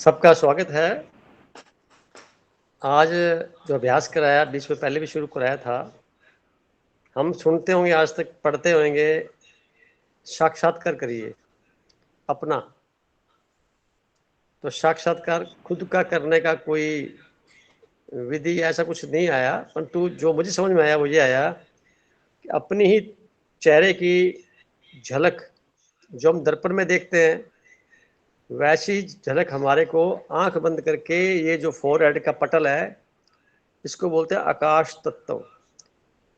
सबका स्वागत है। आज जो अभ्यास कराया बीच में पहले भी शुरू कराया था, हम सुनते होंगे, आज तक पढ़ते होंगे। साक्षात्कार करिए अपना। तो साक्षात्कार खुद का करने का कोई विधि ऐसा कुछ नहीं आया, परंतु जो मुझे समझ में आया वो ये आया कि अपनी ही चेहरे की झलक जो हम दर्पण में देखते हैं, वैसी झलक हमारे को आंख बंद करके, ये जो फोरहेड का पटल है, इसको बोलते हैं आकाश तत्व।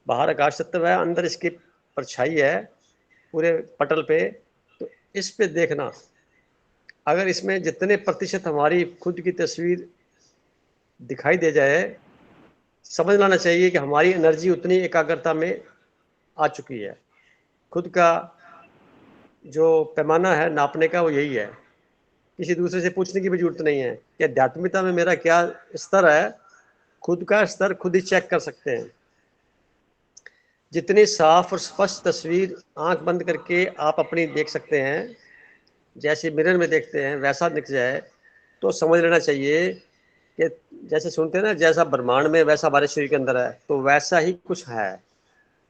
बाहर आकाश तत्व है, अंदर इसकी परछाई है पूरे पटल पे। तो इस पे देखना, अगर इसमें जितने प्रतिशत हमारी खुद की तस्वीर दिखाई दे जाए, समझ लेना चाहिए कि हमारी एनर्जी उतनी एकाग्रता में आ चुकी है। खुद का जो पैमाना है नापने का वो यही है। किसी दूसरे से पूछने की भी जरूरत नहीं है कि अध्यात्मिकता में मेरा क्या स्तर है। खुद का स्तर खुद ही चेक कर सकते हैं। जितनी साफ और स्पष्ट तस्वीर आंख बंद करके आप अपनी देख सकते हैं, जैसे मिरर में देखते हैं वैसा दिख जाए, तो समझ लेना चाहिए कि जैसे सुनते हैं ना, जैसा ब्रह्मांड में वैसा हमारे शरीर के अंदर है, तो वैसा ही कुछ है।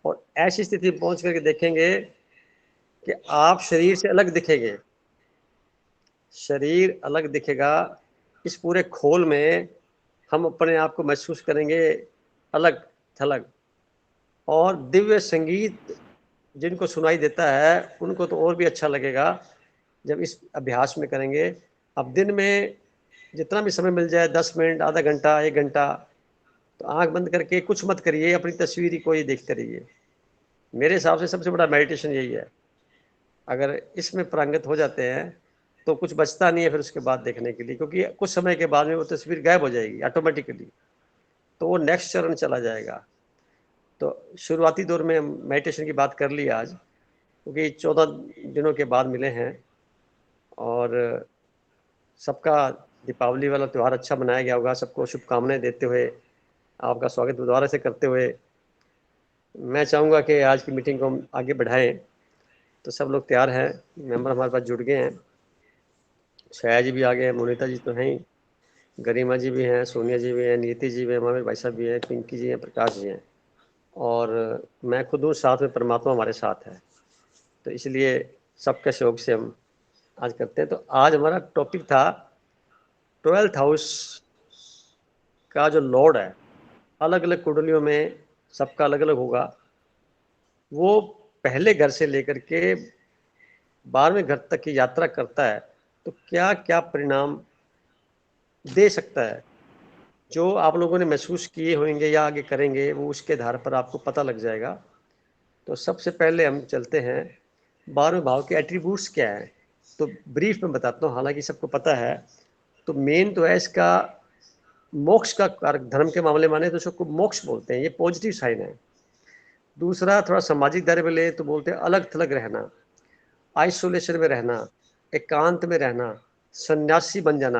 और ऐसी स्थिति पहुंच करके देखेंगे कि आप शरीर से अलग दिखेंगे। शरीर अलग दिखेगा। इस पूरे खोल में हम अपने आप को महसूस करेंगे अलग थलग। और दिव्य संगीत जिनको सुनाई देता है उनको तो और भी अच्छा लगेगा जब इस अभ्यास में करेंगे। अब दिन में जितना भी समय मिल जाए, 10 मिनट, आधा घंटा, 1 घंटा, तो आंख बंद करके कुछ मत करिए, अपनी तस्वीर को ही देखते रहिए। मेरे हिसाब से सबसे बड़ा मेडिटेशन यही है। अगर इसमें पारंगत हो जाते हैं तो कुछ बचता नहीं है फिर उसके बाद देखने के लिए, क्योंकि कुछ समय के बाद में वो तस्वीर गायब हो जाएगी ऑटोमेटिकली। तो वो नेक्स्ट चरण चला जाएगा। तो शुरुआती दौर में मेडिटेशन की बात कर ली आज, क्योंकि 14 दिनों के बाद मिले हैं। और सबका दीपावली वाला त्यौहार अच्छा मनाया गया होगा। सबको शुभकामनाएं देते हुए, आपका स्वागत दोबारा से करते हुए, मैं चाहूँगा कि आज की मीटिंग को हम आगे बढ़ाएं। तो सब लोग तैयार हैं, मेंबर हमारे पास जुड़ गए हैं। छाया जी भी आ गए हैं, मोनिता जी तो हैं ही, गरिमा जी भी हैं, सोनिया जी भी हैं, नीति जी भी हैं, महावीर भाई साहब भी हैं, पिंकी जी हैं, प्रकाश जी हैं, और मैं खुद हूँ, साथ में परमात्मा हमारे साथ है। तो इसलिए सबके सहयोग से हम आज करते हैं। तो आज हमारा टॉपिक था 12th हाउस का जो लॉर्ड है, अलग अलग कुंडलियों में सबका अलग अलग होगा। वो पहले घर से लेकर के 12वें घर तक की यात्रा करता है, तो क्या क्या परिणाम दे सकता है, जो आप लोगों ने महसूस किए होंगे या आगे करेंगे, वो उसके आधार पर आपको पता लग जाएगा। तो सबसे पहले हम चलते हैं 12वें भाव के एट्रीब्यूट्स क्या है। तो ब्रीफ में बताता हूँ, हालांकि सबको पता है। तो मेन तो है इसका मोक्ष का कारक। धर्म के मामले माने तो उसको मोक्ष बोलते हैं, ये पॉजिटिव साइन है। दूसरा, थोड़ा सामाजिक दायरे में ले तो बोलते हैं अलग थलग रहना, आइसोलेशन में रहना, एकांत में रहना, सन्यासी बन जाना,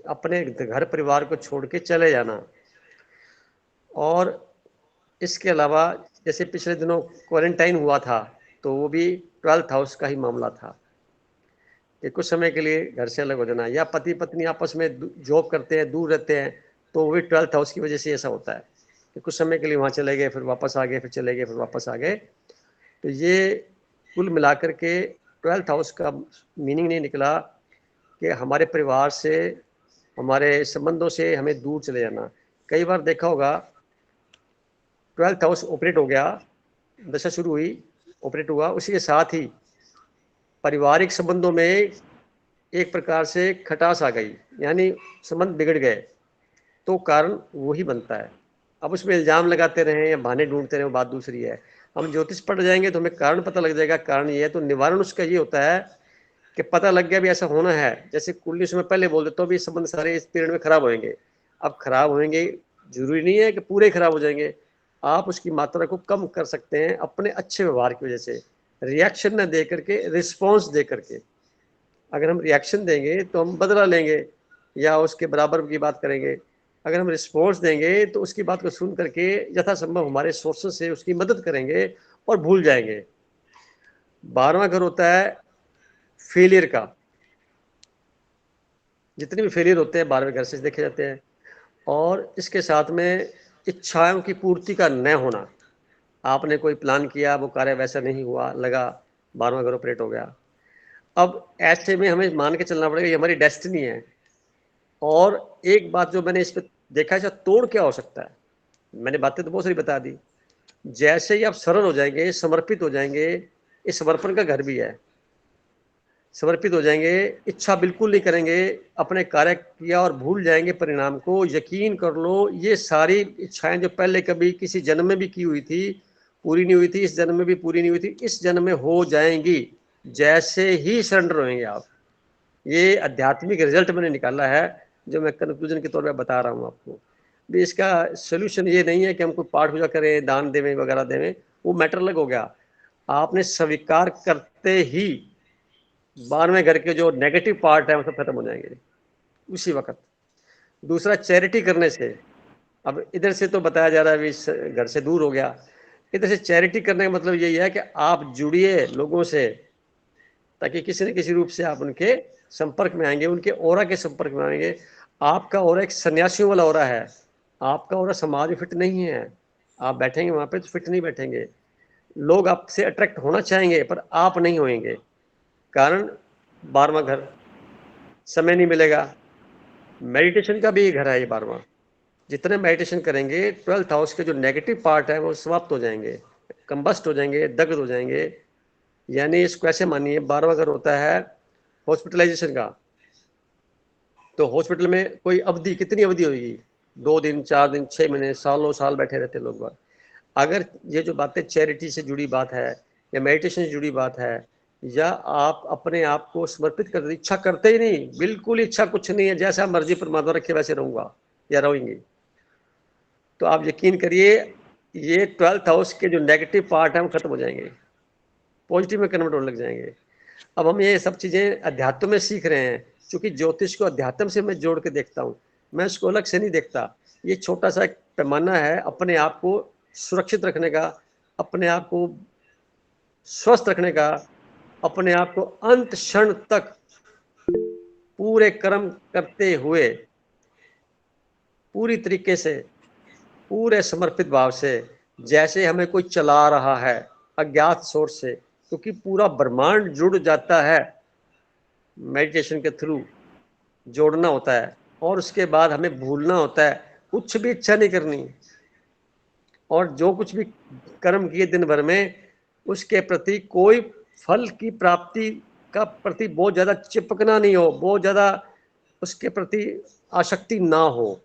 अपने घर परिवार को छोड़ के चले जाना। और इसके अलावा जैसे पिछले दिनों क्वारंटाइन हुआ था, तो वो भी 12th हाउस का ही मामला था कि कुछ समय के लिए घर से अलग हो जाना, या पति पत्नी आपस में जॉब करते हैं, दूर रहते हैं, तो वो भी 12th हाउस की वजह से ऐसा होता है कि कुछ समय के लिए वहाँ चले गए, फिर वापस आ गए, फिर चले गए, फिर वापस आ गए। तो ये कुल मिलाकर के 12th हाउस का मीनिंग नहीं निकला कि हमारे परिवार से, हमारे संबंधों से हमें दूर चले जाना। कई बार देखा होगा, 12th हाउस ऑपरेट हो गया, दशा शुरू हुई, ऑपरेट हुआ, उसी के साथ ही पारिवारिक संबंधों में एक प्रकार से खटास आ गई, यानी संबंध बिगड़ गए। तो कारण वही बनता है। अब उसमें इल्जाम लगाते रहे या बहाने ढूंढते रहे, वो बात दूसरी है। हम ज्योतिष पढ़ जाएंगे तो हमें कारण पता लग जाएगा, कारण ये है। तो निवारण उसका ये होता है कि पता लग गया भी ऐसा होना है, जैसे कुंडली समय पहले बोल देते, तो भी संबंध सारे इस पीरियड में खराब होंगे। अब खराब होंगे, जरूरी नहीं है कि पूरे खराब हो जाएंगे। आप उसकी मात्रा को कम कर सकते हैं अपने अच्छे व्यवहार की वजह से, रिएक्शन न दे करके, रिस्पॉन्स दे करके। अगर हम रिएक्शन देंगे तो हम बदला लेंगे या उसके बराबर की बात करेंगे। अगर हम रिस्पॉन्स देंगे तो उसकी बात को सुन करके यथासंभव हमारे सोर्सेस से उसकी मदद करेंगे और भूल जाएंगे। 12वां घर होता है फेलियर का, जितने भी फेलियर होते हैं 12वें घर से देखे जाते हैं। और इसके साथ में इच्छाओं की पूर्ति का न होना। आपने कोई प्लान किया, वो कार्य वैसा नहीं हुआ, लगा 12वां घर ऑपरेट हो गया। अब ऐसे में हमें मान के चलना पड़ेगा, ये हमारी डेस्टिनी है। और एक बात जो मैंने इस पे देखा है, तोड़ क्या हो सकता है, मैंने बातें तो बहुत सारी बता दी। जैसे ही आप सरल हो जाएंगे, समर्पित हो जाएंगे, इस समर्पण का घर भी है, समर्पित हो जाएंगे, इच्छा बिल्कुल नहीं करेंगे, अपने कार्य किया और भूल जाएंगे परिणाम को। यकीन कर लो, ये सारी इच्छाएं जो पहले कभी किसी जन्म में भी की हुई थी, पूरी नहीं हुई थी, इस जन्म में भी पूरी नहीं हुई थी, इस जन्म में हो जाएंगी जैसे ही सरेंडर होंगे आप। ये आध्यात्मिक रिजल्ट मैंने निकाला है, जो मैं कंक्लूजन के तौर पर बता रहा हूँ आपको भी। इसका सोल्यूशन ये नहीं है कि हम कोई पाठ पूजा करें, दान देवें वगैरह देवें, वो मैटर अलग हो गया। आपने स्वीकार करते ही 12वें घर के जो नेगेटिव पार्ट है वो सब खत्म हो जाएंगे उसी वक्त। दूसरा, चैरिटी करने से, अब इधर से तो बताया जा रहा है इस घर से दूर हो गया, इधर से चैरिटी करने का मतलब यही है कि आप जुड़िए लोगों से, ताकि किसी न किसी रूप से आप उनके संपर्क में आएंगे, उनके ओरा के संपर्क में आएंगे। आपका ओरा एक सन्यासियों वाला ओरा है, आपका ओरा समाज में फिट नहीं है। आप बैठेंगे वहां पे तो फिट नहीं बैठेंगे, लोग आपसे अट्रैक्ट होना चाहेंगे पर आप नहीं होंगे। कारण 12वां घर, समय नहीं मिलेगा। मेडिटेशन का भी घर है ये 12वां। जितने मेडिटेशन करेंगे, 12th हाउस के जो नेगेटिव पार्ट है वो समाप्त हो जाएंगे, कंबस्ट हो जाएंगे, दग्ध हो जाएंगे। यानी इसको ऐसे मानिए, 12वां घर होता है हॉस्पिटलाइजेशन का। तो हॉस्पिटल में कोई अवधि, कितनी अवधि होगी, 2 दिन, 4 दिन, 6 महीने, सालों साल बैठे रहते लोग बाग। अगर ये जो बातें चैरिटी से जुड़ी बात है या मेडिटेशन से जुड़ी बात है, या आप अपने आप को समर्पित करते, इच्छा करते ही नहीं, बिल्कुल इच्छा कुछ नहीं है, जैसा मर्जी परमात्मा रखे वैसे रहूंगा या रहूंगी, तो आप यकीन करिए ये 12th हाउस के जो नेगेटिव पार्ट है वो खत्म हो जाएंगे, पॉजिटिव में कन्वर्ट होने लग जाएंगे। अब हम ये सब चीजें अध्यात्म में सीख रहे हैं, क्योंकि ज्योतिष को अध्यात्म से मैं जोड़ के देखता हूँ, मैं उसको अलग से नहीं देखता। ये छोटा सा एक पैमाना है अपने आप को सुरक्षित रखने का, अपने आप को स्वस्थ रखने का, अपने आप को अंत क्षण तक पूरे कर्म करते हुए, पूरी तरीके से, पूरे समर्पित भाव से, जैसे हमें कोई चला रहा है अज्ञात सोर्स से, क्योंकि पूरा ब्रह्मांड जुड़ जाता है मेडिटेशन के थ्रू, जोड़ना होता है। और उसके बाद हमें भूलना होता है, कुछ भी इच्छा नहीं करनी, और जो कुछ भी कर्म किए दिन भर में, उसके प्रति कोई फल की प्राप्ति का प्रति बहुत ज्यादा चिपकना नहीं हो, बहुत ज्यादा उसके प्रति आसक्ति ना हो।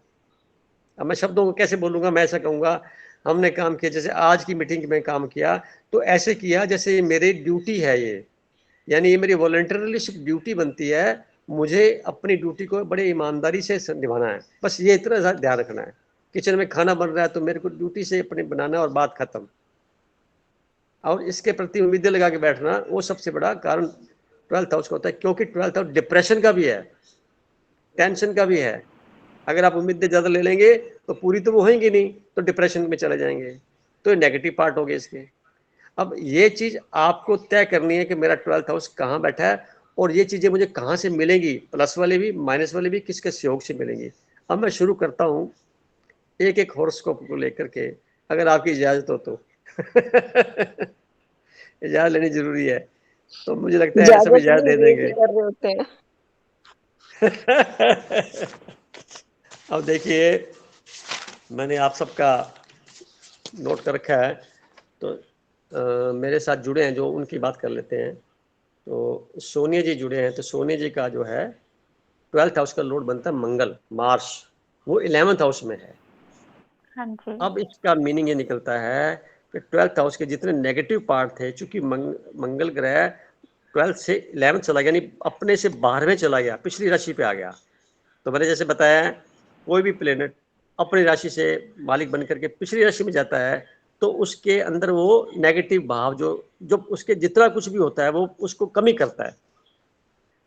अब मैं शब्दों को कैसे बोलूंगा, मैं ऐसा कहूंगा, हमने काम किया, जैसे आज की मीटिंग में काम किया, तो ऐसे किया जैसे मेरी ड्यूटी है ये, यानी ये मेरी वॉलंटरली ड्यूटी बनती है, मुझे अपनी ड्यूटी को बड़े ईमानदारी से निभाना है, बस ये इतना ध्यान रखना है। किचन में खाना बन रहा है तो मेरे को ड्यूटी से अपने बनाना और बात खत्म। और इसके प्रति उम्मीदें लगा के बैठना, वो सबसे बड़ा कारण 12th हाउस का होता है, क्योंकि 12th हाउस डिप्रेशन का भी है, टेंशन का भी है। अगर आप उम्मीदें ज्यादा ले लेंगे तो पूरी तो वो होंगी नहीं, तो डिप्रेशन में चले जाएंगे। तो ये नेगेटिव पार्ट हो गए इसके। अब ये चीज आपको तय करनी है कि मेरा 12th हाउस कहाँ बैठा है, और ये चीजें मुझे कहाँ से मिलेंगी, प्लस वाले भी माइनस वाले भी किसके सहयोग से मिलेंगी। अब मैं शुरू करता हूँ एक एक हॉरोस्कोप को लेकर के, अगर आपकी इजाजत हो तो। इजाजत लेनी जरूरी है, तो मुझे लगता है सब इजाजत इजाजत नहीं, दे वेट ही देंगे। कर रहे होते हैं। अब देखिए, मैंने आप सबका नोट कर रखा है, तो मेरे साथ जुड़े हैं जो, उनकी बात कर लेते हैं। तो सोनिया जी जुड़े हैं, तो सोनिया जी का जो है 12th हाउस का लॉर्ड बनता है मंगल, मार्स, वो 11th हाउस में है। हाँ जी। अब इसका मीनिंग ये निकलता है कि 12th हाउस के जितने नेगेटिव पार्ट थे, चूंकि मंगल ग्रह 12th से 11th चला गया, यानी अपने से 12वें चला गया, पिछली राशि पे आ गया। तो मैंने जैसे बताया, कोई भी प्लेनेट अपनी राशि से मालिक बनकर के पिछली राशि में जाता है, तो उसके अंदर वो नेगेटिव भाव जो जो उसके जितना कुछ भी होता है वो उसको कमी करता है।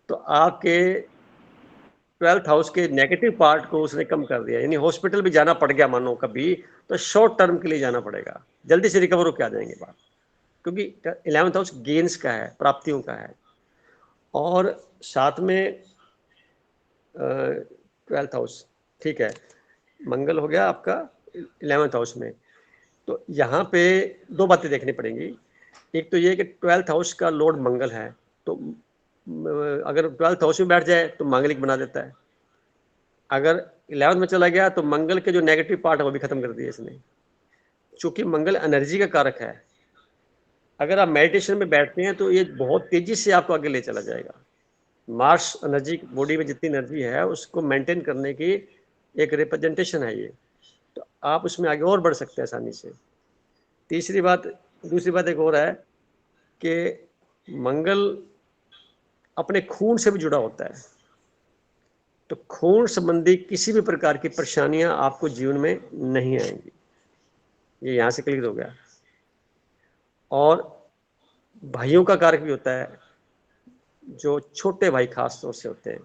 तो आपके 12th हाउस के नेगेटिव पार्ट को उसने कम कर दिया, यानी हॉस्पिटल भी जाना पड़ गया मानो कभी, तो शॉर्ट टर्म के लिए जाना पड़ेगा, जल्दी से रिकवर होकर आ जाएंगे बात, क्योंकि 11th हाउस गेन्स का है, प्राप्तियों का है। और साथ में 12th हाउस, ठीक है, मंगल हो गया आपका 11th हाउस में। तो यहाँ पे दो बातें देखनी पड़ेंगी। एक तो ये कि 12th हाउस का लॉर्ड मंगल है, तो अगर 12th हाउस में बैठ जाए तो मांगलिक बना देता है। अगर 11th में चला गया तो मंगल के जो नेगेटिव पार्ट है वो भी खत्म कर दिया इसने, चूंकि मंगल एनर्जी का कारक है। अगर आप मेडिटेशन में बैठते हैं तो ये बहुत तेजी से आपको आगे ले चला जाएगा। मार्स एनर्जी, बॉडी में जितनी एनर्जी है उसको मेंटेन करने की एक रिप्रेजेंटेशन है ये, तो आप उसमें आगे और बढ़ सकते हैं आसानी से। दूसरी बात एक और है कि मंगल अपने खून से भी जुड़ा होता है, तो खून संबंधी किसी भी प्रकार की परेशानियां आपको जीवन में नहीं आएंगी, ये यहां से क्लियर हो गया। और भाइयों का कारक भी होता है, जो छोटे भाई खास तौर से होते हैं,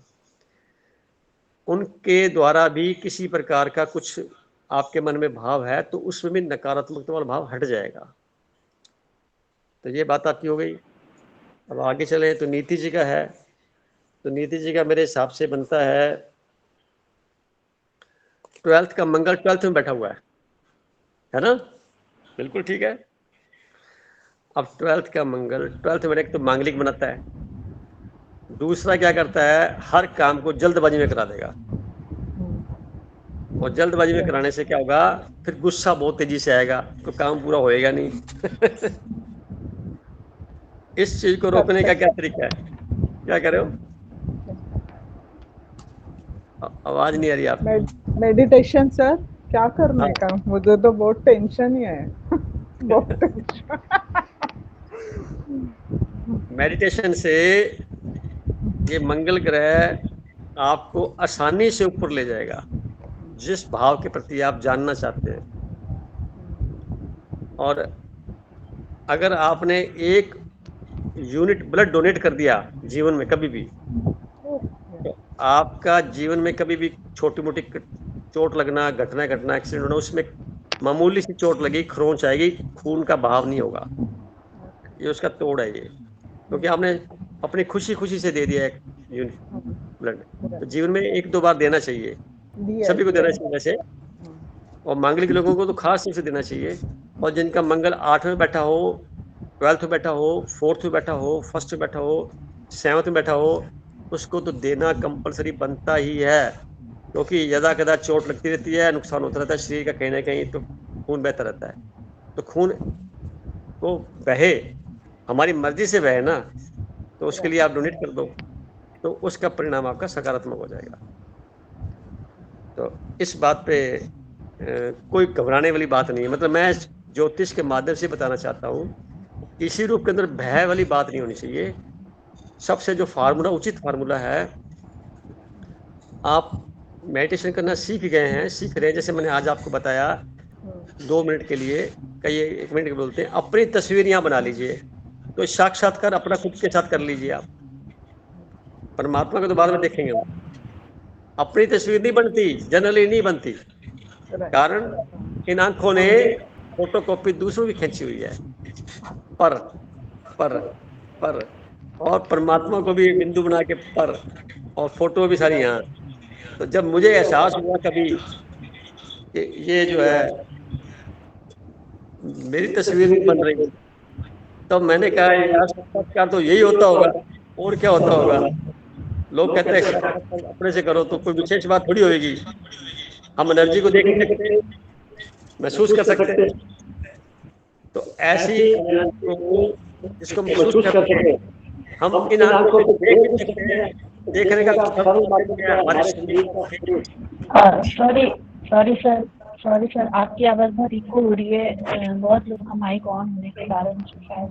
उनके द्वारा भी किसी प्रकार का कुछ आपके मन में भाव है तो उसमें भी नकारात्मकता वाला भाव हट जाएगा। तो ये बात आपकी हो गई। अब आगे चले तो नीति जी का है, तो नीति जी का मेरे हिसाब से बनता है 12th का मंगल 12th में बैठा हुआ है ना, बिल्कुल ठीक है। अब 12th का मंगल 12th में एक तो मांगलिक बनाता है, दूसरा क्या करता है, हर काम को जल्दबाजी में करा देगा, और जल्दबाजी में कराने से क्या होगा, फिर गुस्सा बहुत तेजी से आएगा तो काम पूरा होएगा नहीं। इस चीज को रोकने का क्या तरीका है, क्या कर रहे हो? आवाज नहीं आ रही आप। मेडिटेशन सर, क्या करने हाँ, का? मुझे तो बहुत टेंशन ही है। बहुत टेंशन। मेडिटेशन से ये मंगल ग्रह आपको आसानी से ऊपर ले जाएगा, जिस भाव के प्रति आप जानना चाहते हैं। और अगर आपने एक यूनिट ब्लड डोनेट कर दिया जीवन में कभी भी, तो आपका जीवन में कभी भी छोटी मोटी चोट लगना, घटना एक्सीडेंट होना, उसमें मामूली सी चोट लगी, खरोंच आएगी, खून का बहाव नहीं होगा, ये उसका तोड़ है ये, क्योंकि आपने अपनी खुशी खुशी से दे दिया है यूनिट ब्लड। तो जीवन में एक दो बार देना चाहिए, दिया सभी को दिया। देना चाहिए वैसे, और मांगलिक लोगों को तो खास रूप से देना चाहिए। और जिनका मंगल 8 में बैठा हो, 12th में बैठा हो, 4th में बैठा हो, 1st में बैठा हो, 7th में बैठा हो, उसको तो देना कंपलसरी बनता ही है, क्योंकि यदा कदा चोट लगती रहती है, नुकसान होता रहता है शरीर का कहीं ना कहीं, तो खून बहता रहता है। तो खून को बहे, हमारी मर्जी से बहे ना, तो उसके लिए आप डोनेट कर दो, तो उसका परिणाम आपका सकारात्मक हो जाएगा। तो इस बात पे कोई घबराने वाली बात नहीं है। मतलब मैं ज्योतिष के माध्यम से बताना चाहता हूँ, इसी रूप के अंदर भय वाली बात नहीं होनी चाहिए। सबसे जो फार्मूला, उचित फार्मूला है, आप मेडिटेशन करना सीख गए हैं, सीख रहे हैं, जैसे मैंने आज आपको बताया, 2 मिनट के लिए, कई 1 मिनट के बोलते हैं, अपनी तस्वीर यहाँ बना लीजिए, तो साक्षात्कार अपना खुद के साथ कर लीजिए आप। परमात्मा को तो बाद में देखेंगे हम, अपनी तस्वीर नहीं बनती, जनरली नहीं बनती, कारण इन आंखों ने फोटोकॉपी दूसरों की खींची हुई है, पर पर पर और परमात्मा को भी बिंदु बना के पर, और फोटो भी सारी यहाँ। तो जब मुझे एहसास हुआ कभी कि ये जो है मेरी तस्वीर नहीं बन रही, तब मैंने कहा यार साक्षात्कार तो यही होता होगा, और क्या होता होगा। लोग कहते हैं साक्षात्कार अपने से करो, तो कोई विशेष बात थोड़ी होगी, हम एनर्जी को देख नहीं सकते, महसूस कर सकते हैं। तो ऐसी एनर्जी को जिसको महसूस कर सके, हम इन आंखों से देख भी सकते हैं। देखने का सरल माध्यम क्या है, हमारे शरीर का face. Sorry sorry sir, sorry sir, आपकी आवाज़ बहुत इको हो रही है। बहुत लोग का माइक ऑन होने के कारण शायद।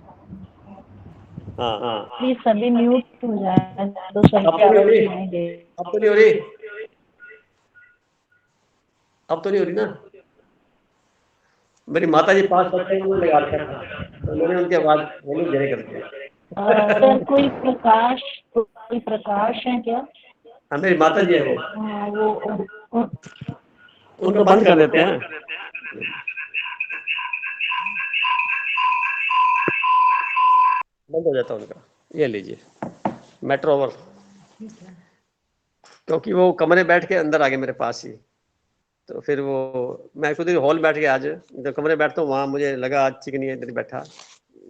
हाँ, प्लीज सभी म्यूट हो जाए तो अब सबकी तो नहीं हो आवाज़ रही, सुनाई दे। अब तो नहीं हो रही, अब तो नहीं हो रही ना। मेरी माता जी पास बैठे हैं, उन्होंने लगा रखा था, तो मैंने उनकी आवाज वॉल्यूम धीरे कर दिया। सर कोई प्रकाश है क्या? हाँ, मेरी माता जी है वो, वो उनको बंद कर देते हैं, बंद हो जाता है उनका। ये लीजिए, मैटर ओवर। क्योंकि वो कमरे बैठ के अंदर आ गए मेरे पास ही। तो फिर वो मैं खुद ही हॉल बैठ गया, आज जब कमरे बैठता हूँ वहाँ मुझे लगा आज चिकनी है, इधर बैठा,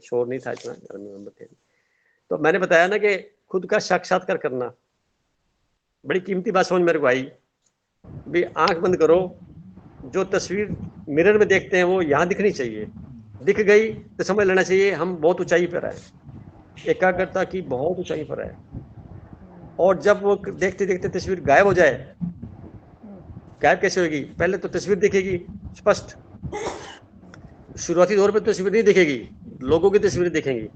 शोर नहीं था इतना, घर में थे। तो मैंने बताया ना कि खुद का साक्षात्कार करना, बड़ी कीमती बात समझ मेरे को आई। भी आंख बंद करो, जो तस्वीर मिरर में देखते हैं वो यहाँ दिखनी चाहिए, दिख गई तो समझ लेना चाहिए हम बहुत ऊंचाई पर है, एकाग्रता की बहुत ऊंचाई पर है। और जब वो देखते देखते तस्वीर गायब हो जाए, गायब कैसे होगी? पहले तो तस्वीर दिखेगी स्पष्ट, शुरुआती दौर पे तस्वीर नहीं दिखेगी, लोगों की तस्वीरें दिखेंगी,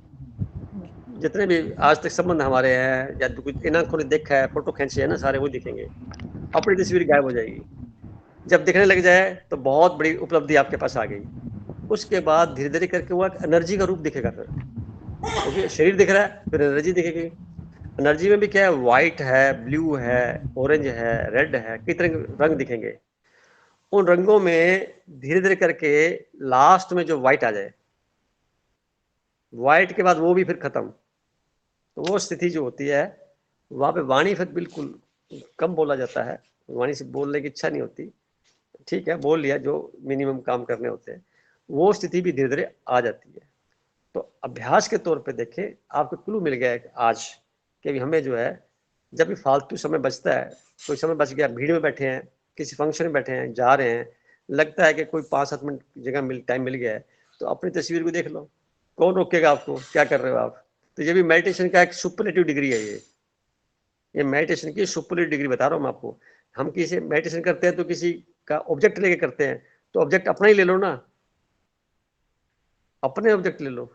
जितने भी आज तक संबंध हमारे हैं या कुछ इन आंखों ने देखा है, फोटो खींचे है ना, सारे वो दिखेंगे, अपनी तस्वीर गायब हो जाएगी। जब दिखने लग जाए तो बहुत बड़ी उपलब्धि आपके पास आ गई। उसके बाद धीरे धीरे करके वो एक एनर्जी का रूप दिखेगा, फिर क्योंकि शरीर दिख रहा है, फिर एनर्जी दिखेगी। एनर्जी में भी क्या है, व्हाइट है, ब्लू है, ऑरेंज है, रेड है, कई तरह के रंग दिखेंगे। उन रंगों में धीरे धीरे करके लास्ट में जो व्हाइट आ जाए, व्हाइट के बाद वो भी फिर खत्म, तो वो स्थिति जो होती है वहां पे वाणी फिर बिल्कुल कम बोला जाता है, वाणी से बोलने की इच्छा नहीं होती, ठीक है बोल लिया जो मिनिमम काम करने होते हैं, वो स्थिति भी धीरे धीरे आ जाती है। तो अभ्यास के तौर पे देखें, आपको क्लू मिल गया है आज कि हमें जो है जब भी फालतू समय बचता है, कोई समय बच गया, भीड़ में बैठे हैं, किसी फंक्शन में बैठे हैं, जा रहे हैं, लगता है कि कोई 5-7 मिनट जगह टाइम मिल गया है, तो अपनी तस्वीर को देख लो, कौन रोकेगा आपको, क्या कर रहे हो आप? तो ये भी मेडिटेशन का एक सुपरलेटिव डिग्री है, ये मेडिटेशन की सुपरलेटिव डिग्री बता रहा हूँ मैं आपको। हम किसी मेडिटेशन करते हैं तो किसी का ऑब्जेक्ट लेके करते हैं, तो ऑब्जेक्ट अपना ही ले लो ना, अपने ऑब्जेक्ट ले लो।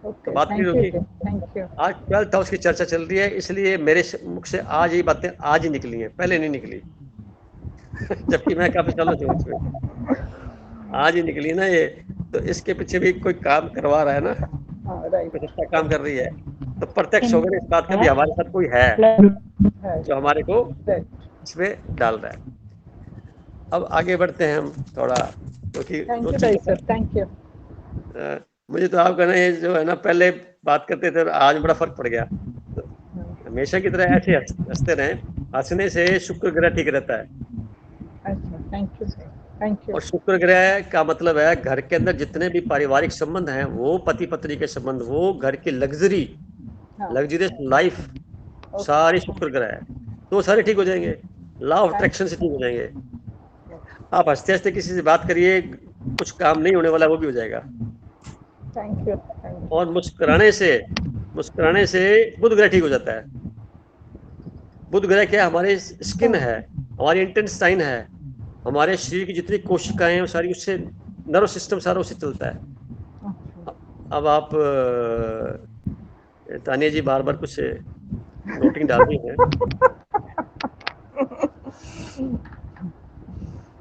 तो बात क्लियर होगी। Thank you. आज 12th हाउस की चर्चा चल रही है, इसलिए मेरे मुख से आज ये बातें आज ही निकली हैं, पहले नहीं निकली जबकि मैं काफी सालों से हूँ इसमें, आज ही निकली ना ये। तो इसके पीछे भी कोई काम करवा रहा है ना, कुछ अच्छा काम कर रही है, तो प्रत्यक्ष हो गया इस बात का भी हमारे साथ कोई है जो हमारे को इसमें डाल रहा है। अब आगे बढ़ते हैं हम थोड़ा, क्योंकि थैंक यू। मुझे तो आप कहना ये जो है ना, पहले बात करते थे आज बड़ा फर्क पड़ गया। तो हमेशा की तरह ऐसे हंसते रहें, हंसने से शुक्र ग्रह ठीक रहता है। Thank you. और शुक्र ग्रह का मतलब है घर के अंदर जितने भी पारिवारिक संबंध हैं, वो पति पत्नी के संबंध, वो घर की लग्जरियस लाइफ, सारी शुक्र ग्रह है, तो सारे ठीक हो जाएंगे, लॉ ऑफ अट्रैक्शन से ठीक हो जाएंगे। आप हंसते हंसते किसी से बात करिए, कुछ काम नहीं होने वाला वो भी हो जाएगा। Thank you. और मुस्कुराने से बुध ग्रह ठीक हो जाता है। बुध ग्रह क्या, हमारे स्किन है, हमारी इंटेस्टाइन है, हमारे शरीर की जितनी कोशिकाएं हैं सारी उससे, नर्व सिस्टम सारा उससे चलता है। अब आप तानिया जी बार बार कुछ नोटिंग डाल रही हैं,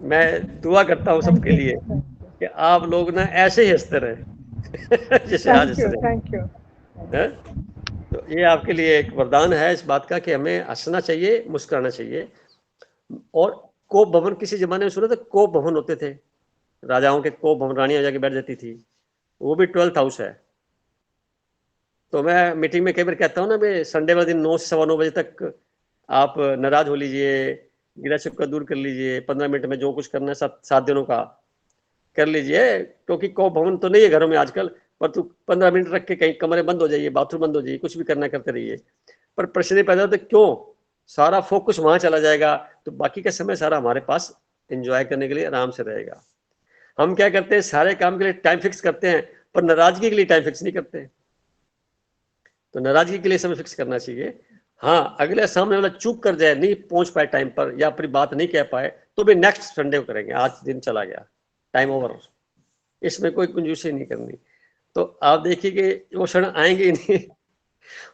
मैं दुआ करता हूँ सबके लिए कि आप लोग ना ऐसे ही हंसते रहे जैसे आज हंस रहे। Thank you. तो ये आपके लिए एक वरदान है इस बात का कि हमें हंसना चाहिए, मुस्कुराना चाहिए। और कोप भवन, किसी जमाने में सुना था कोप भवन होते थे, राजाओं के कोप भवन, रानियां जाके बैठ जाती थी, वो भी 12th हाउस है। तो मैं मीटिंग में कई बार कहता हूँ ना, मैं संडे वाले दिन 9 से 9:15 बजे तक आप नाराज हो लीजिए, गिला शिकवा दूर कर लीजिए, 15 मिनट में जो कुछ करना है 7 दिनों का कर लीजिए, क्योंकि कोप भवन तो नहीं है घरों में आजकल, पर तू 15 मिनट रख के कहीं कमरे बंद हो जाइए, बाथरूम बंद हो जाइए, कुछ भी करना करते रहिए। पर प्रश्न पैदा होता है क्यों, सारा फोकस वहां चला जाएगा, तो बाकी का समय सारा हमारे पास एंजॉय करने के लिए आराम से रहेगा। हम क्या करते हैं, सारे काम के लिए टाइम फिक्स करते हैं, पर नाराजगी के लिए टाइम फिक्स नहीं करते। तो नाराजगी के लिए समय फिक्स करना चाहिए। हाँ, अगले सामने वाला चूक कर जाए, नहीं पहुंच पाए टाइम पर, या अपनी बात नहीं कह पाए, तो भी नेक्स्ट संडे को करेंगे, आज दिन चला गया, टाइम ओवर, इसमें कोई कंजूसी नहीं करनी। तो आप देखिए कि वो क्षण आएंगे ही नहीं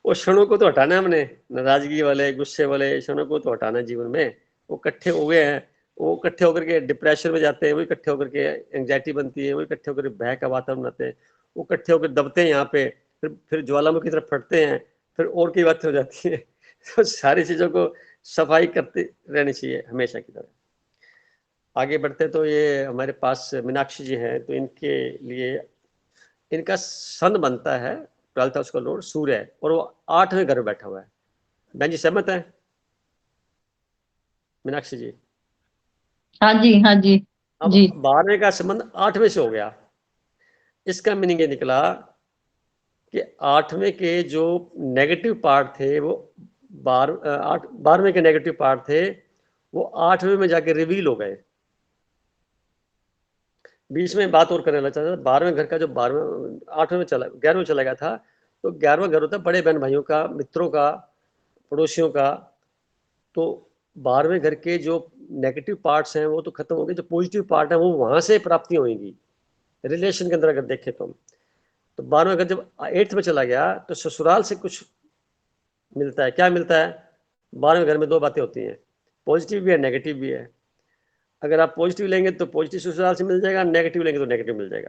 वो क्षणों को तो हटाना है हमने, नाराजगी वाले, गुस्से वाले क्षणों को तो हटाना जीवन में। वो इकट्ठे हुए हैं, वो इकट्ठे होकर के डिप्रेशन में जाते हैं, वो इकट्ठे होकर के एंग्जाइटी बनती है, वो इकट्ठे होकर भय का वातावरण बनाते हैं, वो इकट्ठे होकर दबते हैं यहाँ पे, फिर ज्वालामुखी की तरफ फटते हैं, फिर और की बातें हो जाती है तो सारी चीजों को सफाई करते रहनी चाहिए हमेशा की तरह। आगे बढ़ते तो ये हमारे पास मीनाक्षी जी हैं, तो इनके लिए इनका सन बनता है 12th हाउस का लॉर्ड सूर्य है, और वो 8वें घर में बैठा हुआ है। बहन जी सहमत है? मीनाक्षी जी। हाँ जी, हाँ जी अब जी। 12वें का संबंध 8वें से हो गया। इसका मीनिंग ये निकला कि 8वें के जो नेगेटिव पार्ट थे वो 12वें के नेगेटिव पार्ट थे वो 8वें में जाके रिवील हो गए। बीच में बात और करने लगा था, 12वें घर का जो 12वें 8वें में चला 11वें में चला गया था, तो 11वां घर होता है बड़े बहन भाइयों का, मित्रों का, पड़ोसियों का। तो 12वें घर के जो नेगेटिव पार्ट्स हैं वो तो खत्म हो गए, जो पॉजिटिव पार्ट है वो वहां से प्राप्ति होंगी रिलेशन के अंदर अगर देखें तो 12वें घर जब 8th में चला गया तो ससुराल से कुछ मिलता है। क्या मिलता है? 12वें घर में दो बातें होती हैं, पॉजिटिव भी है, नेगेटिव भी है। अगर आप पॉजिटिव लेंगे तो पॉजिटिव ससुराल से मिल जाएगा, नेगेटिव लेंगे तो नेगेटिव मिल जाएगा।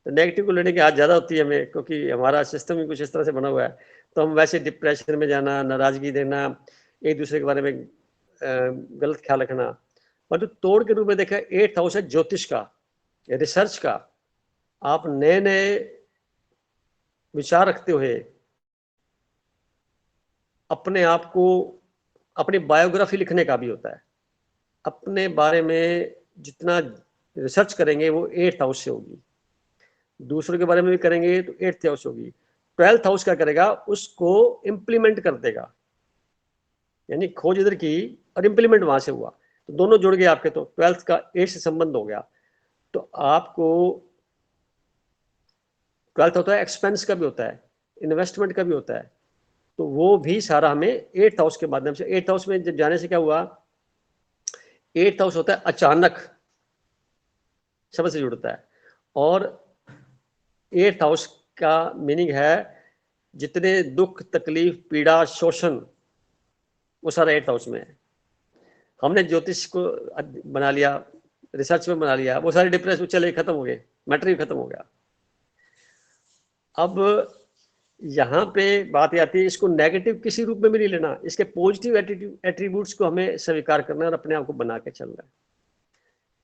तो नेगेटिव को लेने की आदत ज़्यादा होती है हमें, क्योंकि हमारा सिस्टम ही कुछ इस तरह से बना हुआ है। तो हम वैसे डिप्रेशन में जाना, नाराजगी देना, एक दूसरे के बारे में गलत ख्याल रखना। पर जो तोड़ के रूप में देखा, 8th हाउस है ज्योतिष का, रिसर्च का। आप नए नए विचार रखते हुए अपने आप को, अपनी बायोग्राफी लिखने का भी होता है। अपने बारे में जितना रिसर्च करेंगे वो 8th हाउस से होगी। दूसरों के बारे में भी करेंगे तो 8th हाउस होगी। 12th हाउस क्या करेगा? उसको इंप्लीमेंट कर देगा। यानी खोज इधर की और इंप्लीमेंट वहां से हुआ, तो दोनों जुड़ गए आपके। तो 12th का 8 से संबंध हो गया। तो आपको 12th होता है एक्सपेंस का भी होता है, इन्वेस्टमेंट का भी होता है। तो वो भी सारा हमें 8th हाउस के माध्यम से, 8th हाउस में जब जाने से क्या हुआ, 8th हाउस होता है अचानक शब्द से जुड़ता है। और 8th हाउस का मीनिंग है जितने दुख, तकलीफ, पीड़ा, शोषण, वो सारा 8th हाउस में है। हमने ज्योतिष को बना लिया, रिसर्च में बना लिया, वो सारे डिप्रेशन चले खत्म हो गए, मैटर ही खत्म हो गया। अब यहाँ पे बात आती है, इसको नेगेटिव किसी रूप में भी नहीं लेना, इसके पॉजिटिव एट्रीब्यूट्स को हमें स्वीकार करना है और अपने आप को बना के चलना है।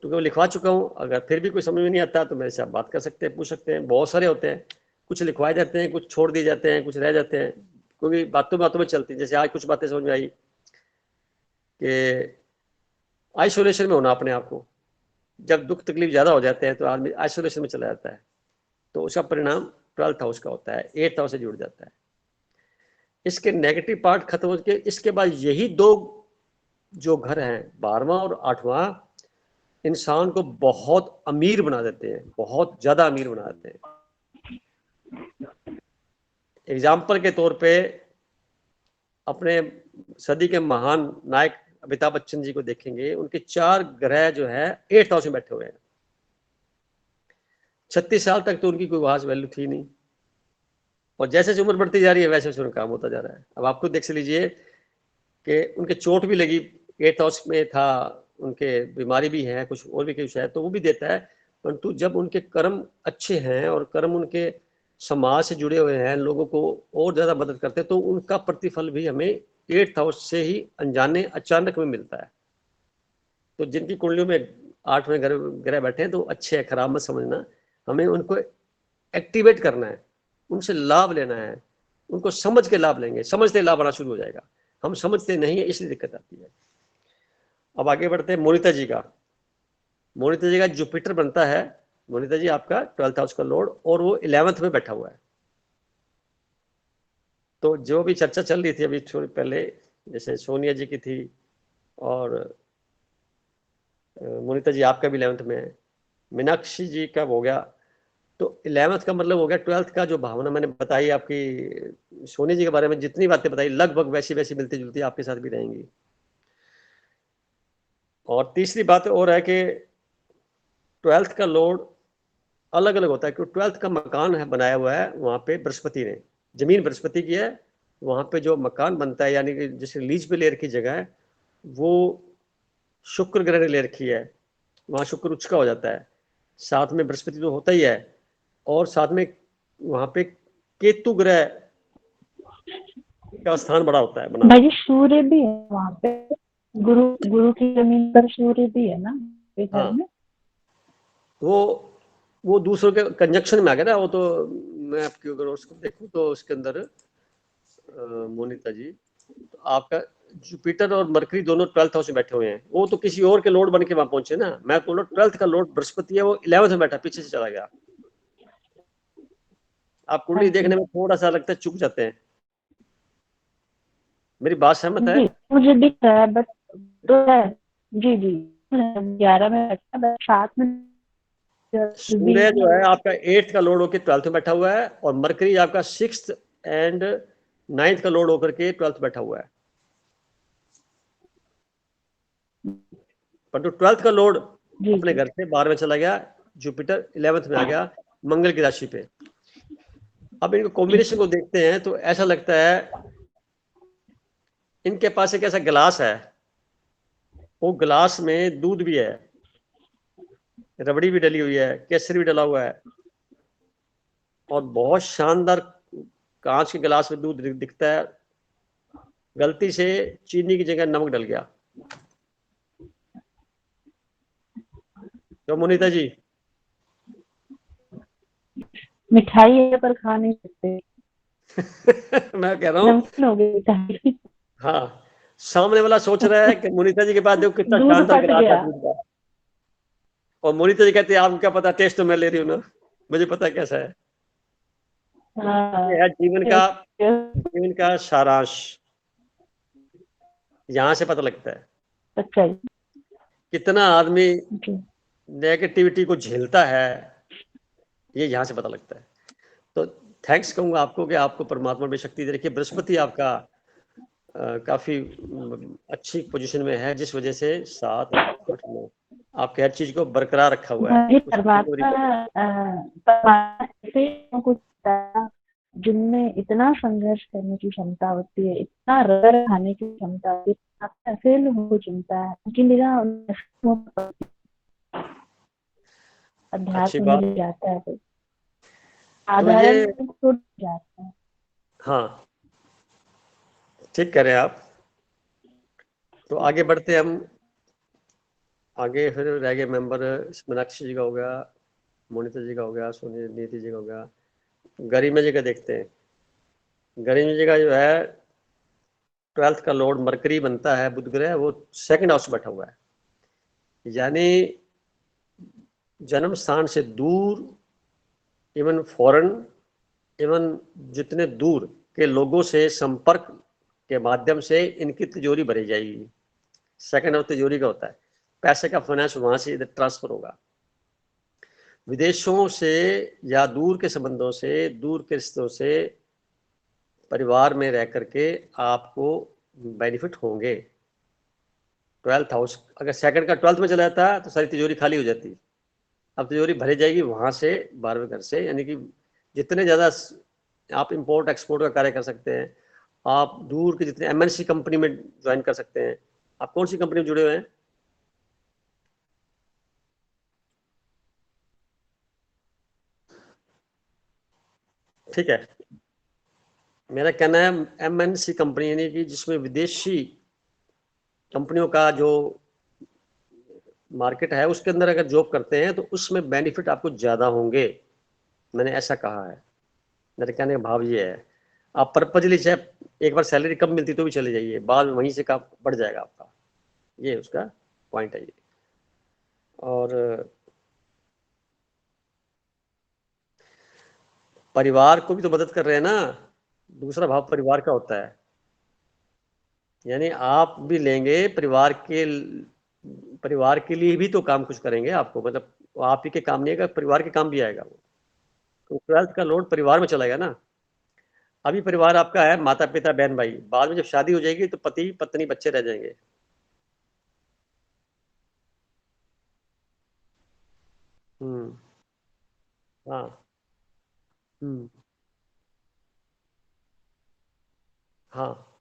तो मैं लिखवा चुका हूँ, अगर फिर भी कोई समझ में नहीं आता तो मेरे से आप बात कर सकते हैं, पूछ सकते हैं। बहुत सारे होते हैं, कुछ लिखवाए जाते हैं, कुछ छोड़ दिए जाते हैं, कुछ रह जाते हैं, क्योंकि बातों बातों में चलती है। जैसे आज कुछ बातें समझ में आई कि आइसोलेशन में होना अपने आप को, जब दुख तकलीफ ज़्यादा हो जाते हैं तो आदमी आइसोलेशन में चला जाता है, तो उसका परिणाम 12th हाउस का होता है, 8th हाउस से जुड़ जाता है। इसके नेगेटिव पार्ट खत्म हो के इसके बाद यही दो जो घर हैं, 12वां और 8वां, इंसान को बहुत अमीर बना देते हैं, बहुत ज्यादा अमीर बना देते हैं। एग्जाम्पल के तौर पे अपने सदी के महान नायक अमिताभ बच्चन जी को देखेंगे, उनके 4 ग्रह जो है 8th हाउस में बैठे हुए हैं। 36 साल तक तो उनकी कोई खास वैल्यू थी नहीं, और जैसे जैसे उम्र बढ़ती जा रही है वैसे वैसे उनका काम होता जा रहा है। अब आपको देख लीजिए कि उनके चोट भी लगी, 8th हाउस में था, उनके बीमारी भी है, कुछ और भी कुछ है, तो वो भी देता है। परंतु जब उनके कर्म अच्छे हैं और कर्म उनके समाज से जुड़े हुए हैं, लोगों को और ज़्यादा मदद करते हैं, तो उनका प्रतिफल भी हमें 8th हाउस से ही अनजाने अचानक में मिलता है। तो जिनकी कुंडलियों में 8वें ग्रह बैठे हैं तो अच्छे है, खराब मत समझना। हमें उनको एक्टिवेट करना है, उनसे लाभ लेना है, उनको समझ के लाभ लेंगे, समझते लाभ आना शुरू हो जाएगा। हम समझते नहीं है, इसलिए दिक्कत आती है। अब आगे बढ़ते हैं मोनिता जी का। मोनिता जी का जुपिटर बनता है, मोनिता जी आपका 12th हाउस का लॉर्ड, और वो 11th में बैठा हुआ है। तो जो भी चर्चा चल रही थी अभी थोड़ी पहले, जैसे सोनिया जी की थी और मोनिता जी आपका भी 11th में है, मीनाक्षी जी का हो गया, तो 11th का मतलब हो गया 12th का। जो भावना मैंने बताई आपकी सोनिया जी के बारे में, जितनी बातें बताई लगभग वैसी वैसी मिलती जुलती आपके साथ भी रहेंगी। और तीसरी बात और है कि 12th का लॉर्ड अलग अलग होता है, क्योंकि 12th का मकान है बनाया हुआ है वहां पे बृहस्पति ने, जमीन बृहस्पति की है, वहां पे जो मकान बनता है, यानी कि जैसे लीज पे ले रखी जगह है, वो शुक्र ग्रह ने ले रखी है, वहां शुक्र उच्च का हो जाता है, साथ में बृहस्पति तो होता ही है, और साथ में वहां पे केतु ग्रह का स्थान बड़ा होता है बना। भाई जी सूर्य भी है वहाँ पे, गुरु गुरु की जमीन पर सूर्य भी है ना घर हाँ, में। वो दूसरों के कंजक्शन में आ गया ना। वो तो मैं आपकी अगर उसको देखूं तो उसके अंदर मोनिता जी, तो आपका जुपिटर और मरकरी दोनों 12th हाउस में बैठे हुए हैं, वो तो किसी और के लॉर्ड बन के वहां पहुंचे ना। मैं बोल रहा 12th का लॉर्ड बृहस्पति है, वो 11th में बैठा, पीछे से चला गया। आप कुंडली देखने में थोड़ा सा लगता है चुक जाते हैं। मेरी बात सहमत है? जी मुझे दिख रहा है, बट तो है जी जी 11 में बैठा, बट 7 में सूर्य जो है आपका 8th का लॉर्ड होकर 12th में बैठा हुआ है, और मरकरी आपका 6th एंड 9th का लॉर्ड होकर के 12th बैठा हुआ है। पर जो 12th का लॉर्ड अपने घर से 12 में चला गया, जुपिटर 11th में आ गया मंगल की राशि पे। अब इनको कॉम्बिनेशन को देखते हैं तो ऐसा लगता है इनके पास एक ऐसा गिलास है, वो गिलास में दूध भी है, रबड़ी भी डली हुई है, केसर भी डला हुआ है, और बहुत शानदार कांच के गिलास में दूध दिखता है। गलती से चीनी की जगह नमक डल गया। तो मोनिता जी मिठाई है पर खा नहीं सकते। मैं कह रहा हूँ नमकीन हो गई मिठाई। हाँ, सामने वाला सोच रहा है कि मोनिता जी के पास देखो कितना दूध शानदार फट गिलास है गया। दूध का, और मोनिता जी कहते हैं आपको क्या पता, टेस्ट तो मैं ले रही हूँ ना, मुझे पता कैसा है। ये है जीवन का सारांश, यहाँ से पता लगता है अच्छा जी। कितना आदमी नेगेटिविटी को झेलता है, ये यहाँ से पता लगता है। तो थैंक्स कहूंगा आपको कि आपको परमात्मा में शक्ति दे रखी है। बृहस्पति आपका काफी अच्छी पोजीशन में है, जिस वजह से 7, 8, 9 आपके हर चीज को बरकरार रखा हुआ है। परमात्मा ऐसे कुछ जिनमें इतना संघर्ष करने की क्षमता होती है, इतना रगड़ खाने की क्षमता होती है, ऐसे लोगों को चुनता है उनकी निगाह अध्यात्म में ले जाता है, तो साधारण तो जाता है। हाँ ठीक कह रहे हैं आप। तो आगे बढ़ते हम आगे, फिर रह गए मेंबर, मीनाक्षी जी का हो गया, मोनिता जी का हो गया, सोनी नीति जी का हो गया। गरिमा जी का देखते हैं। गरिमा जी का जो है 12th का लॉर्ड मरकरी बनता है, बुध ग्रह, वो 2nd हाउस बैठा हुआ है, यानी जन्म स्थान से दूर, इवन फॉरेन, इवन जितने दूर के लोगों से संपर्क के माध्यम से इनकी तिजोरी भरी जाएगी। 2nd हाउस तिजोरी का होता है, पैसे का फाइनेंस वहां से इधर ट्रांसफर होगा। विदेशों से या दूर के संबंधों से, दूर के रिश्तों से परिवार में रह करके आपको बेनिफिट होंगे। 12th हाउस अगर 2nd का 12th में चला जाता है तो सारी तिजोरी खाली हो जाती। अब तिजोरी भरी जाएगी वहां से, 12वें घर से, यानी कि जितने ज्यादा आप इंपोर्ट एक्सपोर्ट का कार्य कर सकते हैं, आप दूर के जितने एमएनसी कंपनी में ज्वाइन कर सकते हैं। आप कौन सी कंपनी में जुड़े हुए हैं? ठीक है, मेरा कहना है एमएनसी कंपनी, यानी कि जिसमें विदेशी कंपनियों का जो मार्केट है उसके अंदर अगर जॉब करते हैं तो उसमें बेनिफिट आपको ज्यादा होंगे। मैंने ऐसा कहा है, मेरे कहने का भाव ये है। आप पर्पजली चाहे एक बार सैलरी कम मिलती तो भी चले जाइए, बाद में वहीं से का बढ़ जाएगा आपका, ये उसका पॉइंट है ये। और परिवार को भी तो मदद कर रहे हैं ना, दूसरा भाव परिवार का होता है, यानी आप भी लेंगे परिवार के लिए भी तो काम कुछ करेंगे आपको, मतलब आप ही के काम नहीं आएगा, परिवार के काम भी आएगा वो। तो 12th का लोड परिवार में चलाएगा ना। अभी परिवार आपका है माता पिता बहन भाई, बाद में जब शादी हो जाएगी तो पति पत्नी बच्चे रह जाएंगे। हम्म। हाँ। हम्म। हाँ।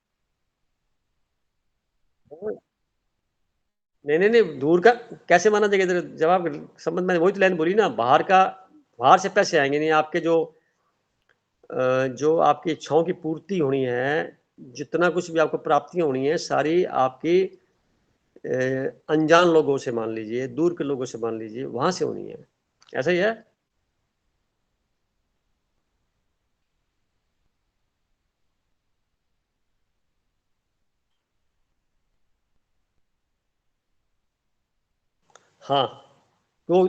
नहीं नहीं नहीं, दूर का कैसे माना जाएगा इधर, जब आप संबंध, मैंने वही तो लाइन बोली ना, बाहर से पैसे आएंगे नहीं आपके, जो आपकी इच्छाओं की पूर्ति होनी है, जितना कुछ भी आपको प्राप्तियां होनी है, सारी आपकी अनजान लोगों से मान लीजिए, दूर के लोगों से मान लीजिए, वहां से होनी है। ऐसा ही है। हाँ, तो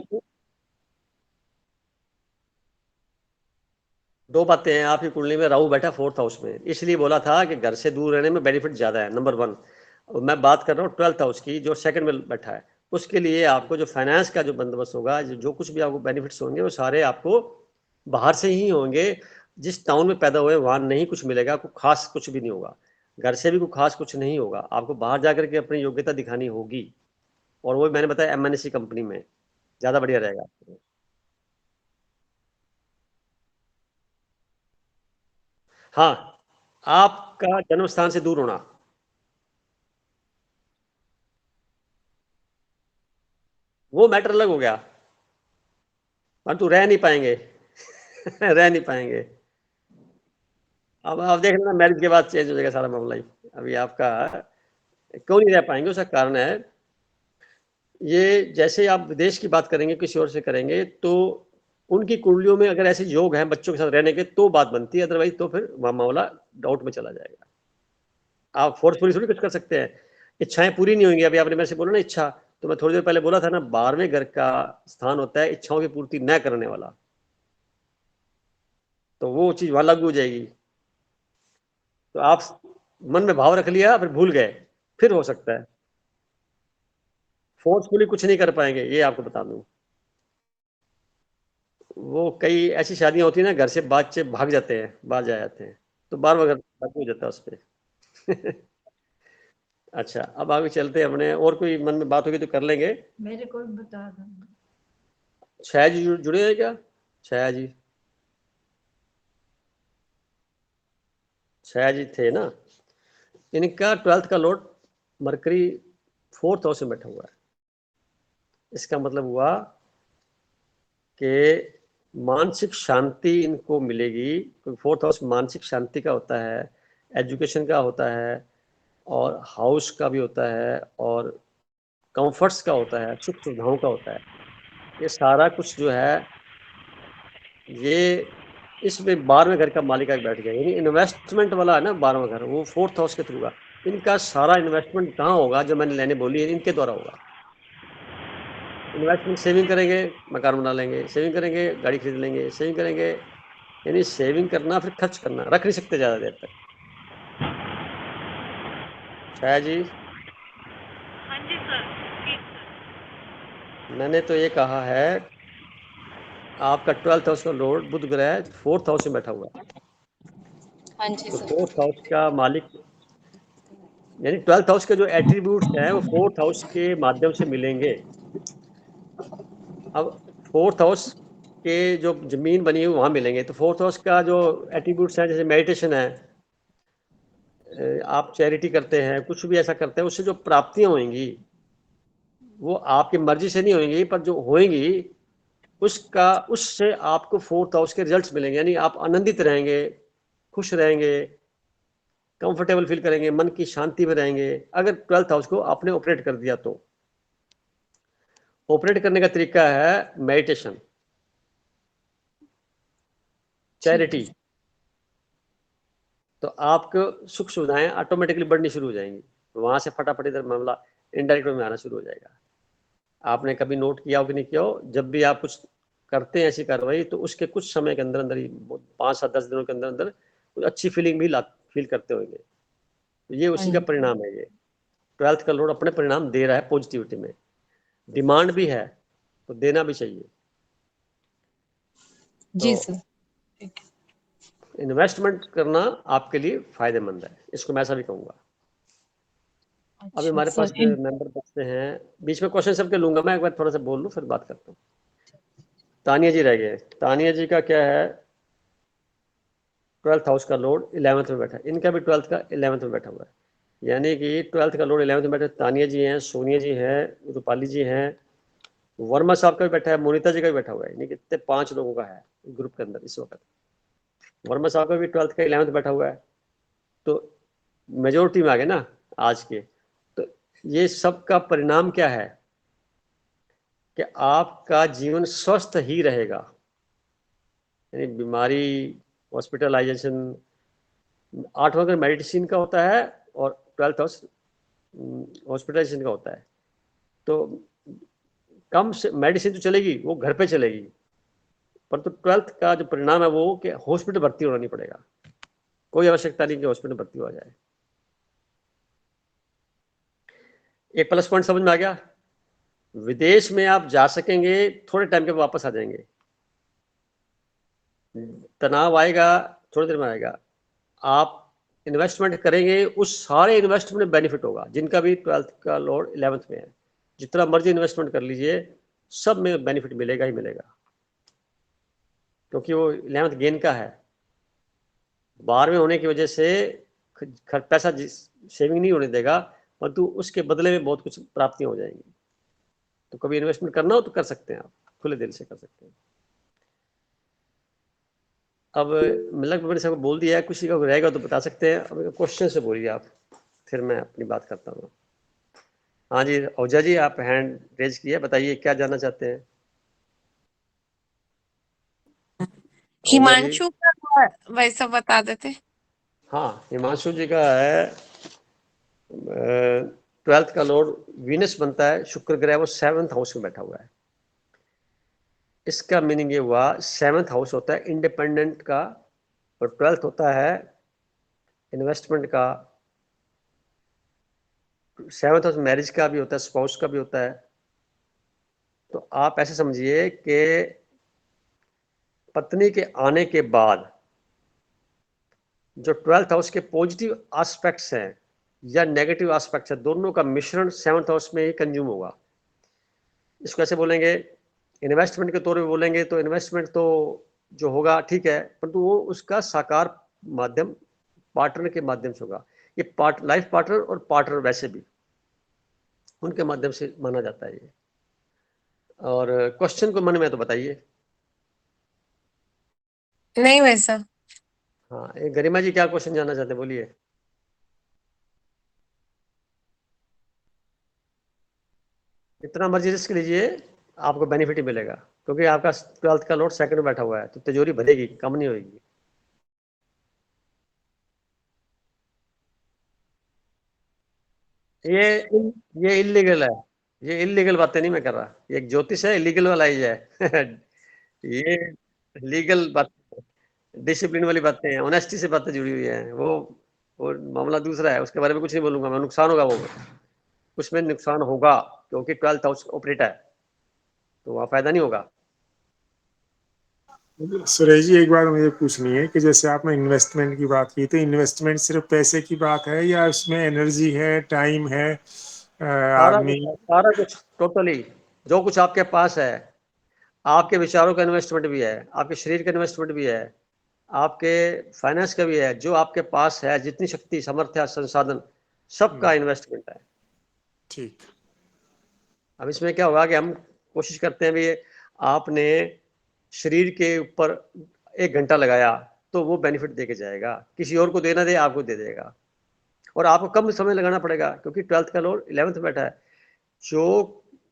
दो बातें हैं। आपकी कुंडली में राहु बैठा 4th हाउस में, इसलिए बोला था कि घर से दूर रहने में बेनिफिट ज्यादा है, नंबर 1। मैं बात कर रहा हूँ 12th हाउस की, जो सेकंड में बैठा है। उसके लिए आपको जो फाइनेंस का जो बंदोबस्त होगा, जो कुछ भी आपको बेनिफिट्स होंगे, वो सारे आपको बाहर से ही होंगे। जिस टाउन में पैदा हुए वहां नहीं कुछ मिलेगा, कुछ खास कुछ भी नहीं होगा, घर से भी कुछ खास कुछ नहीं होगा। आपको बाहर जाकर के अपनी योग्यता दिखानी होगी, और वो मैंने बताया MNC कंपनी में ज्यादा बढ़िया रहेगा। हाँ, आपका जन्म स्थान से दूर होना, वो मैटर अलग हो गया, परंतु रह नहीं पाएंगे। रह नहीं पाएंगे। अब आप देख लेना, मैरिज के बाद चेंज हो जाएगा सारा मामला ही। अभी आपका क्यों नहीं रह पाएंगे, उसका कारण है ये, जैसे आप विदेश की बात करेंगे, किसी और से करेंगे, तो उनकी कुंडलियों में अगर ऐसे योग हैं बच्चों के साथ रहने के, तो बात बनती है, अदरवाइज तो फिर मामला डाउट में चला जाएगा। आप फोर्सफुली थोड़ी कुछ कर सकते हैं। इच्छाएं पूरी नहीं होंगी। अभी आपने मेरे से बोला ना इच्छा, तो मैं थोड़ी देर पहले बोला था ना, 12वें घर का स्थान होता है इच्छाओं की पूर्ति न करने वाला, तो वो चीज वहां लागू हो जाएगी। तो आप मन में भाव रख लिया, फिर भूल गए, फिर हो सकता है। फोर्सफुली कुछ नहीं कर पाएंगे, ये आपको बता दूं। वो कई ऐसी शादियां होती है ना, घर से बच्चे भाग जाते हैं, बाहर जा जाते हैं, तो बार बार लागू हो जाता है उस पर। अच्छा, अब आगे चलते हैं अपने, और कोई मन में बात होगी तो कर लेंगे। मेरे को भी बता दो। छाया जी जुड़े हैं क्या? छाया जी, छाया जी थे ना? इनका 12th का लॉर्ड मरकरी 4th हाउस में बैठा हुआ है। इसका मतलब हुआ कि मानसिक शांति इनको मिलेगी, क्योंकि 4th हाउस मानसिक शांति का होता है, एजुकेशन का होता है, और हाउस का भी होता है, और कंफर्ट्स का होता है, सुख सुविधाओं का होता है। ये सारा कुछ जो है, ये इसमें 12वें घर का मालिक आके बैठ गया, यानी इन्वेस्टमेंट वाला है ना 12वां घर, वो 4th हाउस के थ्रू का। इनका सारा इन्वेस्टमेंट कहाँ होगा, जो मैंने लेने बोली है, इनके द्वारा होगा। इन्वेस्टमेंट, सेविंग करेंगे, मकान बना लेंगे, सेविंग करेंगे, गाड़ी खरीद लेंगे, सेविंग करेंगे, यानी सेविंग करना, फिर खर्च करना, रख नहीं सकते ज्यादा देर तक। छाया जी, हाँ जी सर, ठीक सर। मैंने तो ये कहा है, आपका 12th हाउस का लॉर्ड बुध ग्रह 4th हाउस में बैठा हुआ है, हाँ जी तो सर। 4th हाउस का मालिक, यानी 12th हाउस के जो एट्रीब्यूट्स हैं वो 4th हाउस के माध्यम से मिलेंगे। अब 4th हाउस के जो जमीन बनी है वहां मिलेंगे, तो 4th हाउस का जो एट्रीब्यूट्स हैं, जैसे मेडिटेशन है, आप चैरिटी करते हैं, कुछ भी ऐसा करते हैं, उससे जो प्राप्तियां होंगी वो आपकी मर्जी से नहीं होंगी, पर जो होंगी उसका, उससे आपको 4th हाउस के रिजल्ट्स मिलेंगे, यानी आप आनंदित रहेंगे, खुश रहेंगे, कंफर्टेबल फील करेंगे, मन की शांति में रहेंगे, अगर 12th हाउस को आपने ऑपरेट कर दिया तो। ऑपरेट करने का तरीका है मेडिटेशन, ठीक है चैरिटी, तो आपको सुख सुविधाएं ऑटोमेटिकली बढ़नी शुरू हो जाएंगी, वहां से फटाफट इधर मामला इनडायरेक्ट में आना शुरू हो जाएगा। आपने कभी नोट किया हो कि नहीं किया हो, जब भी आप कुछ करते हैं ऐसी कार्रवाई, तो उसके कुछ समय के अंदर अंदर ही, 5 से 10 दिनों के अंदर अंदर कुछ अच्छी फीलिंग भी फील करते होंगे, तो ये हाँ उसी का जी परिणाम है। ये 12th का लॉर्ड अपने परिणाम दे रहा है पॉजिटिविटी में, डिमांड भी है तो देना भी चाहिए। तो जी सर। ठीक है। इन्वेस्टमेंट करना आपके लिए फायदेमंद है, इसको मैं ऐसा भी कहूंगा। अभी अच्छा हमारे पास सर, मेंबर बचते हैं, बीच में क्वेश्चन सबके लूंगा मैं, एक बार थोड़ा सा बोल लूं फिर बात करता हूँ। तानिया जी रह गए। तानिया जी का क्या है, 12th हाउस का लॉर्ड 11th में बैठा है, इनका भी 12th का 11th में बैठा हुआ है, यानी कि 12th का लॉर्ड 11th में बैठा है। तानिया जी हैं, सोनिया जी हैं, रूपाली जी हैं, वर्मा साहब का भी बैठा है, मोनिता जी का भी बैठा हुआ है, यानी कि इतने 5 लोगों का है ग्रुप के अंदर इस वक्त। वर्मा साहब का भी 12th का 11th बैठा हुआ है, तो मेजोरिटी में आ गए ना आज के। तो ये सब का परिणाम क्या है कि आपका जीवन स्वस्थ ही रहेगा, यानी बीमारी, हॉस्पिटलाइजेशन, 8वां घर मेडिसिन का होता है, और 12th हाउस हॉस्पिटलाइजेशन का होता है। तो कम से मेडिसिन तो चलेगी, वो घर पे चलेगी, परंतु 12th का जो परिणाम है वो कि हॉस्पिटल भर्ती होना नहीं पड़ेगा, कोई आवश्यकता नहीं कि हॉस्पिटल भर्ती हो जाए। एक प्लस पॉइंट समझ में आ गया। विदेश में आप जा सकेंगे, थोड़े टाइम के बाद वापस आ जाएंगे, तनाव आएगा थोड़ी देर में आएगा, आप इन्वेस्टमेंट करेंगे, उस सारे इन्वेस्टमेंट में बेनिफिट होगा। जिनका भी 12th का लोड 11th में है, जितना मर्जी इन्वेस्टमेंट कर लीजिए, सब में बेनिफिट मिलेगा ही मिलेगा, क्योंकि वो 11th गेन का है। 12वें होने की वजह से पैसा सेविंग नहीं होने देगा, परंतु उसके बदले में बहुत कुछ प्राप्तियां हो जाएंगी। तो कभी इन्वेस्टमेंट करना हो तो कर सकते हैं, आप खुले दिल से कर सकते हैं। अब लगभग मैंने सबको बोल दिया है, किसी का रहेगा तो बता सकते हैं। अब क्वेश्चन से बोलिए आप, फिर मैं अपनी बात करता हूँ। हाँ जी ओझा जी, आप हैंड रेज किया, बताइए क्या जानना चाहते हैं। हिमांशु का वैसा बता देते। हाँ, हिमांशु जी का है 12th का लॉर्ड वीनस बनता है, शुक्र ग्रह, वो 7th हाउस में बैठा हुआ है। इसका मीनिंग ये हुआ, 7th हाउस होता है इंडिपेंडेंट का, और 12th होता है इन्वेस्टमेंट का। 7th हाउस मैरिज का भी होता है, स्पाउस का भी होता है। तो आप ऐसे समझिए कि पत्नी के आने के बाद जो 12th हाउस के पॉजिटिव एस्पेक्ट्स हैं या नेगेटिव एस्पेक्ट्स हैं, दोनों का मिश्रण 7th हाउस में ही कंज्यूम होगा। इसको ऐसे बोलेंगे, इन्वेस्टमेंट के तौर पे बोलेंगे तो इन्वेस्टमेंट तो जो होगा ठीक है, परंतु वो उसका साकार माध्यम पार्टनर के माध्यम से होगा। ये लाइफ पार्टनर और पार्टनर वैसे भी उनके माध्यम से माना जाता है ये। और क्वेश्चन को मन में तो बताइए। नहीं वैसा। हाँ, ये गरिमा जी क्या क्वेश्चन जानना चाहते हैं, बोलिए। जितना मर्जी रिस्क लीजिए, आपको बेनिफिट ही मिलेगा, क्योंकि आपका 12th का लॉर्ड 2nd में बैठा हुआ है, तो तिजोरी भरेगी, कम नहीं होगी। ये इलीगल है, ये इलीगल बातें नहीं मैं कर रहा, ये एक ज्योतिष है, इलीगल वाला ही है ये लीगल बात, डिसिप्लिन वाली बातें हैं, ऑनेस्टी से बातें जुड़ी हुई हैं। वो मामला दूसरा है, उसके बारे में कुछ नहीं बोलूंगा मैं, नुकसान होगा, वो उसमें नुकसान होगा, क्योंकि 12th हाउस ऑपरेट है, तो वहाँ फायदा नहीं होगा। सुरेश जी, एक बात मुझे पूछनी है कि जैसे आपने इन्वेस्टमेंट की बात की, तो इन्वेस्टमेंट सिर्फ पैसे की बात है या उसमें एनर्जी है, टाइम है, आदमी? सारा कुछ टोटली, जो कुछ आपके पास है, आपके विचारों का इन्वेस्टमेंट भी है, आपके शरीर का इन्वेस्टमेंट भी है, आपके फाइनेंस का भी है, जो आपके पास है, जितनी शक्ति, सामर्थ्य, संसाधन, सबका इन्वेस्टमेंट है। ठीक। अब इसमें क्या होगा कि हम कोशिश करते हैं भी, आपने शरीर के ऊपर 1 घंटा लगाया तो वो बेनिफिट दे के जाएगा, किसी और को देना दे, आपको दे देगा, और आपको कम समय लगाना पड़ेगा, क्योंकि 12th का लॉर्ड 11th बैठा है। जो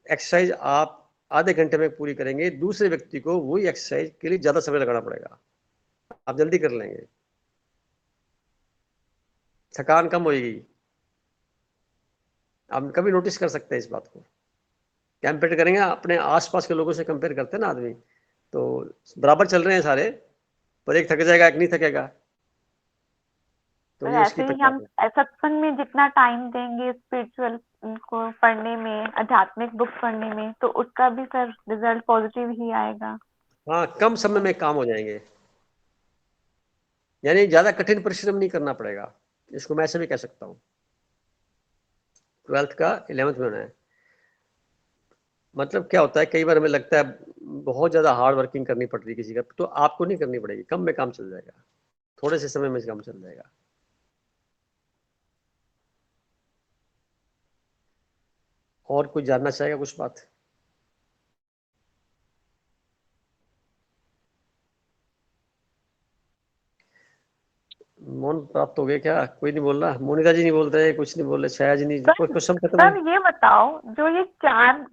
एक्सरसाइज आप आधे घंटे में पूरी करेंगे, दूसरे व्यक्ति को वही एक्सरसाइज के लिए ज्यादा समय लगाना पड़ेगा, आप जल्दी कर लेंगे, थकान कम होगी। आप कभी नोटिस कर सकते हैं इस बात को, कंपेयर करेंगे अपने आसपास के लोगों से, कंपेयर करते हैं ना आदमी, तो बराबर चल रहे हैं सारे, पर एक थक जाएगा, एक नहीं थकेगा, तो ये उसकी ऐसे ही हम सत्संग में जितना टाइम देंगे स्पिरिचुअल को पढ़ने में, आध्यात्मिक बुक पढ़ने में, तो उसका भी सर रिजल्ट पॉजिटिव ही आएगा। हाँ, कम समय में काम हो जाएंगे, यानी ज्यादा कठिन परिश्रम नहीं करना पड़ेगा, इसको मैं ऐसे भी कह सकता हूँ। 12th का 11th में होना है, मतलब क्या होता है, कई बार हमें लगता है बहुत ज्यादा हार्ड वर्किंग करनी पड़ रही है किसी का, तो आपको नहीं करनी पड़ेगी, कम में काम चल जाएगा, थोड़े से समय में काम चल जाएगा। और कुछ जानना चाहेगा कुछ बात? मौन प्राप्त हो गया क्या? कोई नहीं बोल रहा, मोनिका जी नहीं बोल रहे, कुछ नहीं बोल रहे, छाया जी नहीं, कुछ सब खत्म सर ये बताओ, जो ये 4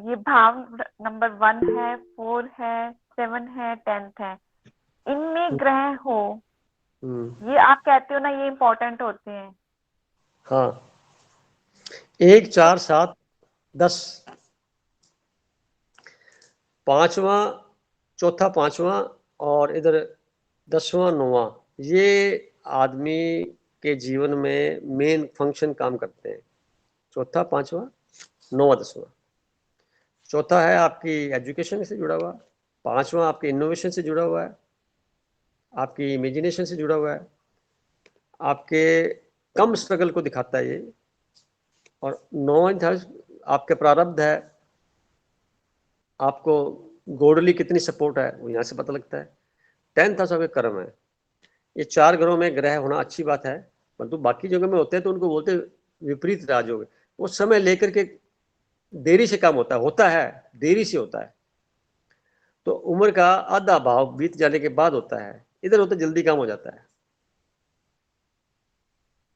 ये भाव नंबर 1 है, 4 है, 7 है, 10th है, इनमें ग्रह हो, ये आप कहते हो ना, ये इम्पोर्टेंट होते हैं। हाँ, 1 4 7 10 5वां, चौथा 5वां और इधर 10वां 9वां, ये आदमी के जीवन में मेन फंक्शन काम करते हैं। चौथा 5वां 9वां 10वां। चौथा है आपकी एजुकेशन से जुड़ा हुआ, 5वां आपके इनोवेशन से जुड़ा हुआ है, आपकी इमेजिनेशन से जुड़ा हुआ है, आपके कम स्ट्रगल को दिखाता है ये, और 9वां आपके प्रारब्ध है, आपको गॉडली कितनी सपोर्ट है वो यहाँ से पता लगता है। 10th हाउस आपके कर्म है। ये 4 ग्रहों में ग्रह होना अच्छी बात है, परंतु बाकी जगह में होते हैं तो उनको बोलते हैं विपरीत राजयोग। वो समय लेकर के देरी से काम होता है देरी से होता है। तो उम्र का आधा भाव बीत जाने के बाद होता है, इधर होता जल्दी काम हो जाता है।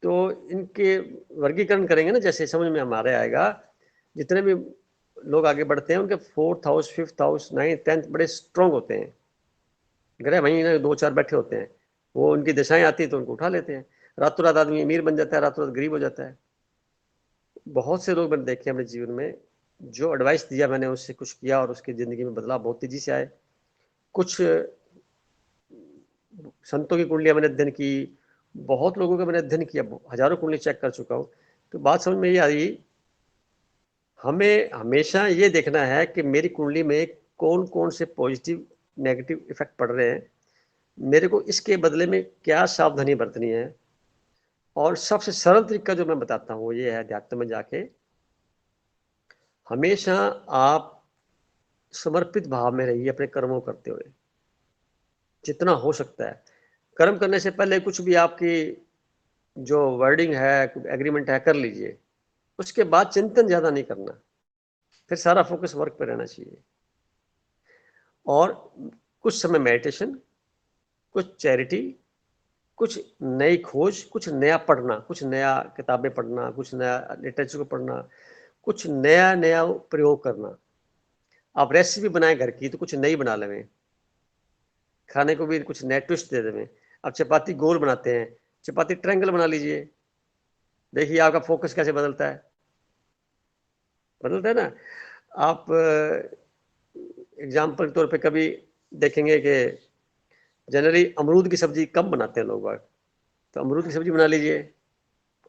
तो इनके वर्गीकरण करेंगे ना, जैसे समझ में हमारे आएगा, जितने भी लोग आगे बढ़ते हैं उनके 4th house, 5th house, 9th 10th बड़े स्ट्रॉन्ग होते हैं। ग्रह वहीं 2-4 बैठे होते हैं, वो उनकी दिशाएं आती है तो उनको उठा लेते हैं। रातों रात आदमी अमीर बन जाता है, रातों रात गरीब हो जाता है। बहुत से लोग मैंने देखे अपने जीवन में, जो एडवाइस दिया मैंने उससे कुछ किया और उसकी ज़िंदगी में बदलाव बहुत तेज़ी से आए। कुछ संतों की कुंडलियाँ मैंने अध्ययन की, बहुत लोगों का मैंने अध्ययन किया, हज़ारों कुंडली चेक कर चुका हूँ। तो बात समझ में ये आई, हमें हमेशा ये देखना है कि मेरी कुंडली में कौन कौन से पॉजिटिव नेगेटिव इफेक्ट पड़ रहे हैं, मेरे को इसके बदले में क्या सावधानी बरतनी है। और सबसे सरल तरीका जो मैं बताता हूँ वो ये है, अध्यात्म में जाके हमेशा आप समर्पित भाव में रहिए अपने कर्मों करते हुए, जितना हो सकता है। कर्म करने से पहले कुछ भी आपकी जो वर्डिंग है, एग्रीमेंट है, कर लीजिए। उसके बाद चिंतन ज्यादा नहीं करना, फिर सारा फोकस वर्क पे रहना चाहिए। और कुछ समय मेडिटेशन, कुछ चैरिटी, कुछ नई खोज, कुछ नया पढ़ना, कुछ नया किताबें पढ़ना, कुछ नया लिटरेचर को पढ़ना, कुछ नया नया प्रयोग करना। आप रेसिपी बनाए घर की तो कुछ नई बना लें, खाने को भी कुछ नया ट्विस्ट दे दें। आप चपाती गोल बनाते हैं, चपाती ट्रायंगल बना लीजिए। देखिए आपका फोकस कैसे बदलता है ना। आप एग्जाम्पल के तौर पे कभी देखेंगे कि जनरली अमरूद की सब्जी कम बनाते हैं लोग, तो अमरूद की सब्जी बना लीजिए,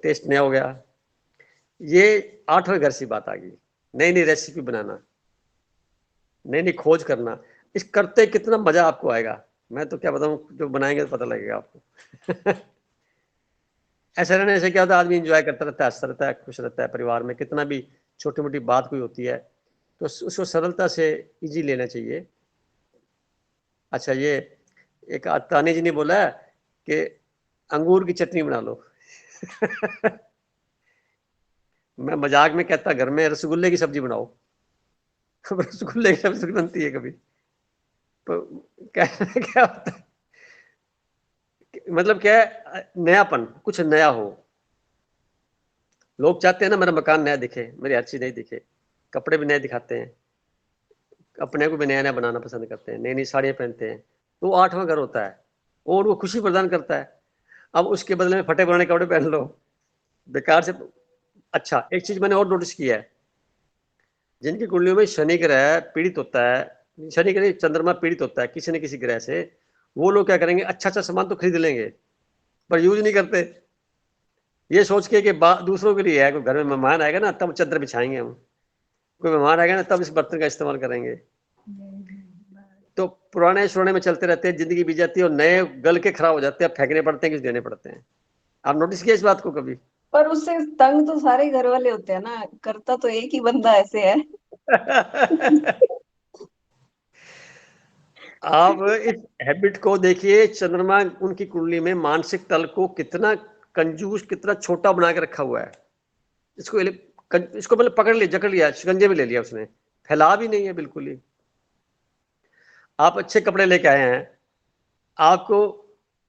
टेस्ट नया हो गया। ये 8वें घर से बात आ गई, नई नई रेसिपी बनाना, नई नई खोज करना। इस करते कितना मजा आपको आएगा, मैं तो क्या बताऊं, जो बनाएंगे तो पता लगेगा आपको। ऐसा रहने से क्या होता है, आदमी एंजॉय करता रहता है, हंसता रहता है, खुश रहता है। परिवार में कितना भी छोटी मोटी बात कोई होती है तो उसको सरलता से इजी लेना चाहिए। अच्छा, ये एक तानी जी ने बोला है कि अंगूर की चटनी बना लो। मैं मजाक में कहता घर में रसगुल्ले की सब्जी बनाओ। रसगुल्ले की सब्जी बनती है कभी, तो कहना क्या होता है, मतलब क्या है, नयापन, कुछ नया हो। लोग चाहते हैं ना मेरा मकान नया दिखे, मेरी हर चीज नई दिखे, कपड़े भी नए दिखाते हैं, अपने को भी नया नया बनाना पसंद करते हैं, नई नई साड़ियाँ पहनते हैं। तो 8वां घर होता है, वो उनको खुशी प्रदान करता है। अब उसके बदले में फटे पुराने कपड़े पहन लो, बेकार से। अच्छा, एक चीज मैंने और नोटिस किया है, जिनकी कुंडलियों में शनि ग्रह पीड़ित होता है, शनि ग्रह चंद्रमा पीड़ित होता है किसी न किसी ग्रह से, वो लोग क्या करेंगे, अच्छा अच्छा सामान तो खरीद लेंगे पर यूज नहीं करते। ये सोच के कि दूसरों के लिए है, कोई घर में मेहमान आएगा ना तब चादर बिछाएंगे हम, कोई मेहमान आएगा ना तब इस बर्तन का इस्तेमाल करेंगे। तो पुराने सुराने में चलते रहते हैं, जिंदगी बीत जाती है और नए गल के खराब हो जाते हैं, फेंकने पड़ते हैं, किसी देने पड़ते हैं। आप नोटिस किया इस बात को कभी? पर उससे तंग तो सारे घर वाले होते हैं ना, करता तो एक ही बंदा ऐसे है। आप इस हैबिट को देखिए, चंद्रमा उनकी कुंडली में मानसिक तल को कितना कंजूस, कितना छोटा बना के रखा हुआ है। इसको मतलब पकड़ लिया, जकड़ लिया, शिकंजे में ले लिया उसने, फैला भी नहीं है बिल्कुल ही। आप अच्छे कपड़े लेके आए हैं, आपको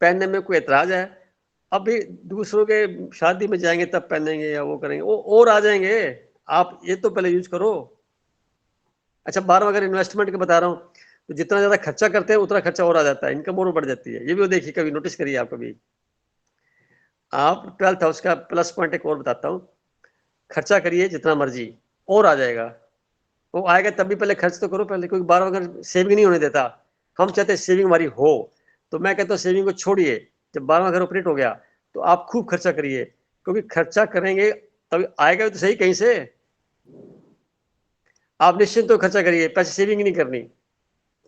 पहनने में कोई एतराज है, अभी दूसरों के शादी में जाएंगे तब पहनेंगे या वो करेंगे, वो और आ जाएंगे। आप ये तो पहले यूज करो। अच्छा, 12 अगर इन्वेस्टमेंट का बता रहा हूँ, तो जितना ज्यादा खर्चा करते हैं उतना खर्चा और आ जाता है, इनकम और बढ़ जाती है। ये भी वो देखिए, कभी नोटिस करिए आप कभी। आप 12th हाउस का प्लस पॉइंट एक और बताता हूँ, खर्चा करिए जितना मर्जी और आ जाएगा। वो आएगा तब भी पहले खर्च तो करो पहले, क्योंकि बार बार सेविंग नहीं होने देता। हम चाहते हैं सेविंग हमारी हो, तो मैं कहता हूँ सेविंग को छोड़िए, जब 12वां घर ऑपरेट हो गया तो आप खूब खर्चा करिए, क्योंकि खर्चा करेंगे तभी आएगा तो सही कहीं से। आप निश्चिंत तो खर्चा करिए, पैसे सेविंग नहीं करनी।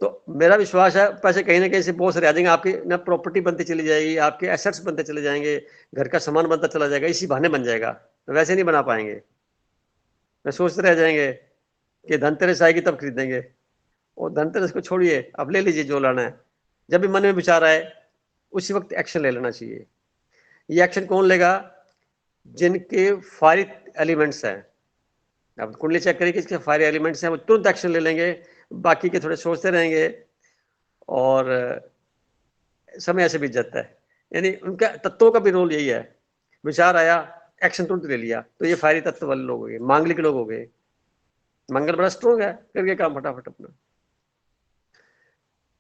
तो मेरा विश्वास है पैसे कहीं ना कहीं से बहुत सारे आ जाएंगे, आपकी ना प्रॉपर्टी बनती चली जाएगी, आपके एसेट्स बनते चले जाएंगे, घर का सामान बनता चला जाएगा, इसी बहाने बन जाएगा, वैसे नहीं बना पाएंगे। मैं सोचते रह जाएंगे कि धनतेरस आएगी तब खरीदेंगे, और धनतेरस को छोड़िए, अब ले लीजिए जो लाना है। जब भी मन में विचार आए उसी वक्त एक्शन ले लेना चाहिए। ये एक्शन कौन लेगा? जिनके फायर एलिमेंट्स हैं। अब कुंडली चेक करिए किसके फायर एलिमेंट्स हैं, वो तुरंत एक्शन ले लेंगे, बाकी के थोड़े सोचते रहेंगे और समय ऐसे बीत जाता है। यानी उनका तत्वों का भी रोल यही है, विचार आया एक्शन तुरंत ले लिया, तो ये फायरी तत्व वाले लोग हो गए, मांगलिक लोग हो गए। मंगल बड़ा स्ट्रॉन्ग है, करके काम फटाफट अपना।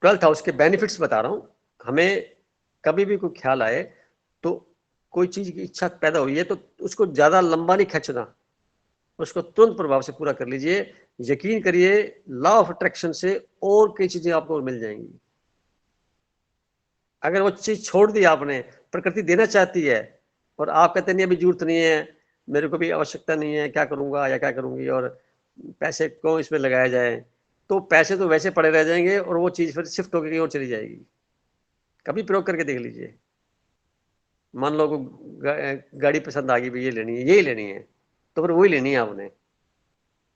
12th हाउस के बेनिफिट्स बता रहा हूं। हमें कभी भी कोई ख्याल आए तो कोई चीज की इच्छा पैदा हुई है तो उसको ज्यादा लंबा नहीं खींचना, उसको तुरंत प्रभाव से पूरा कर लीजिए। यकीन करिए लॉ ऑफ अट्रैक्शन से और कई चीजें आपको मिल जाएंगी। अगर वो चीज छोड़ दी आपने, प्रकृति देना चाहती है और आप कहते नहीं अभी जरूरत नहीं है, मेरे को भी आवश्यकता नहीं है, क्या करूंगा या क्या करूंगी, और पैसे क्यों इसमें लगाया जाए, तो पैसे तो वैसे पड़े रह जाएंगे और वो चीज फिर शिफ्ट होकर कहीं और चली जाएगी। कभी प्रयोग करके देख लीजिए। मान लो को गाड़ी पसंद आ गई, भी ये लेनी है, यही लेनी है, तो फिर वही लेनी है आपने,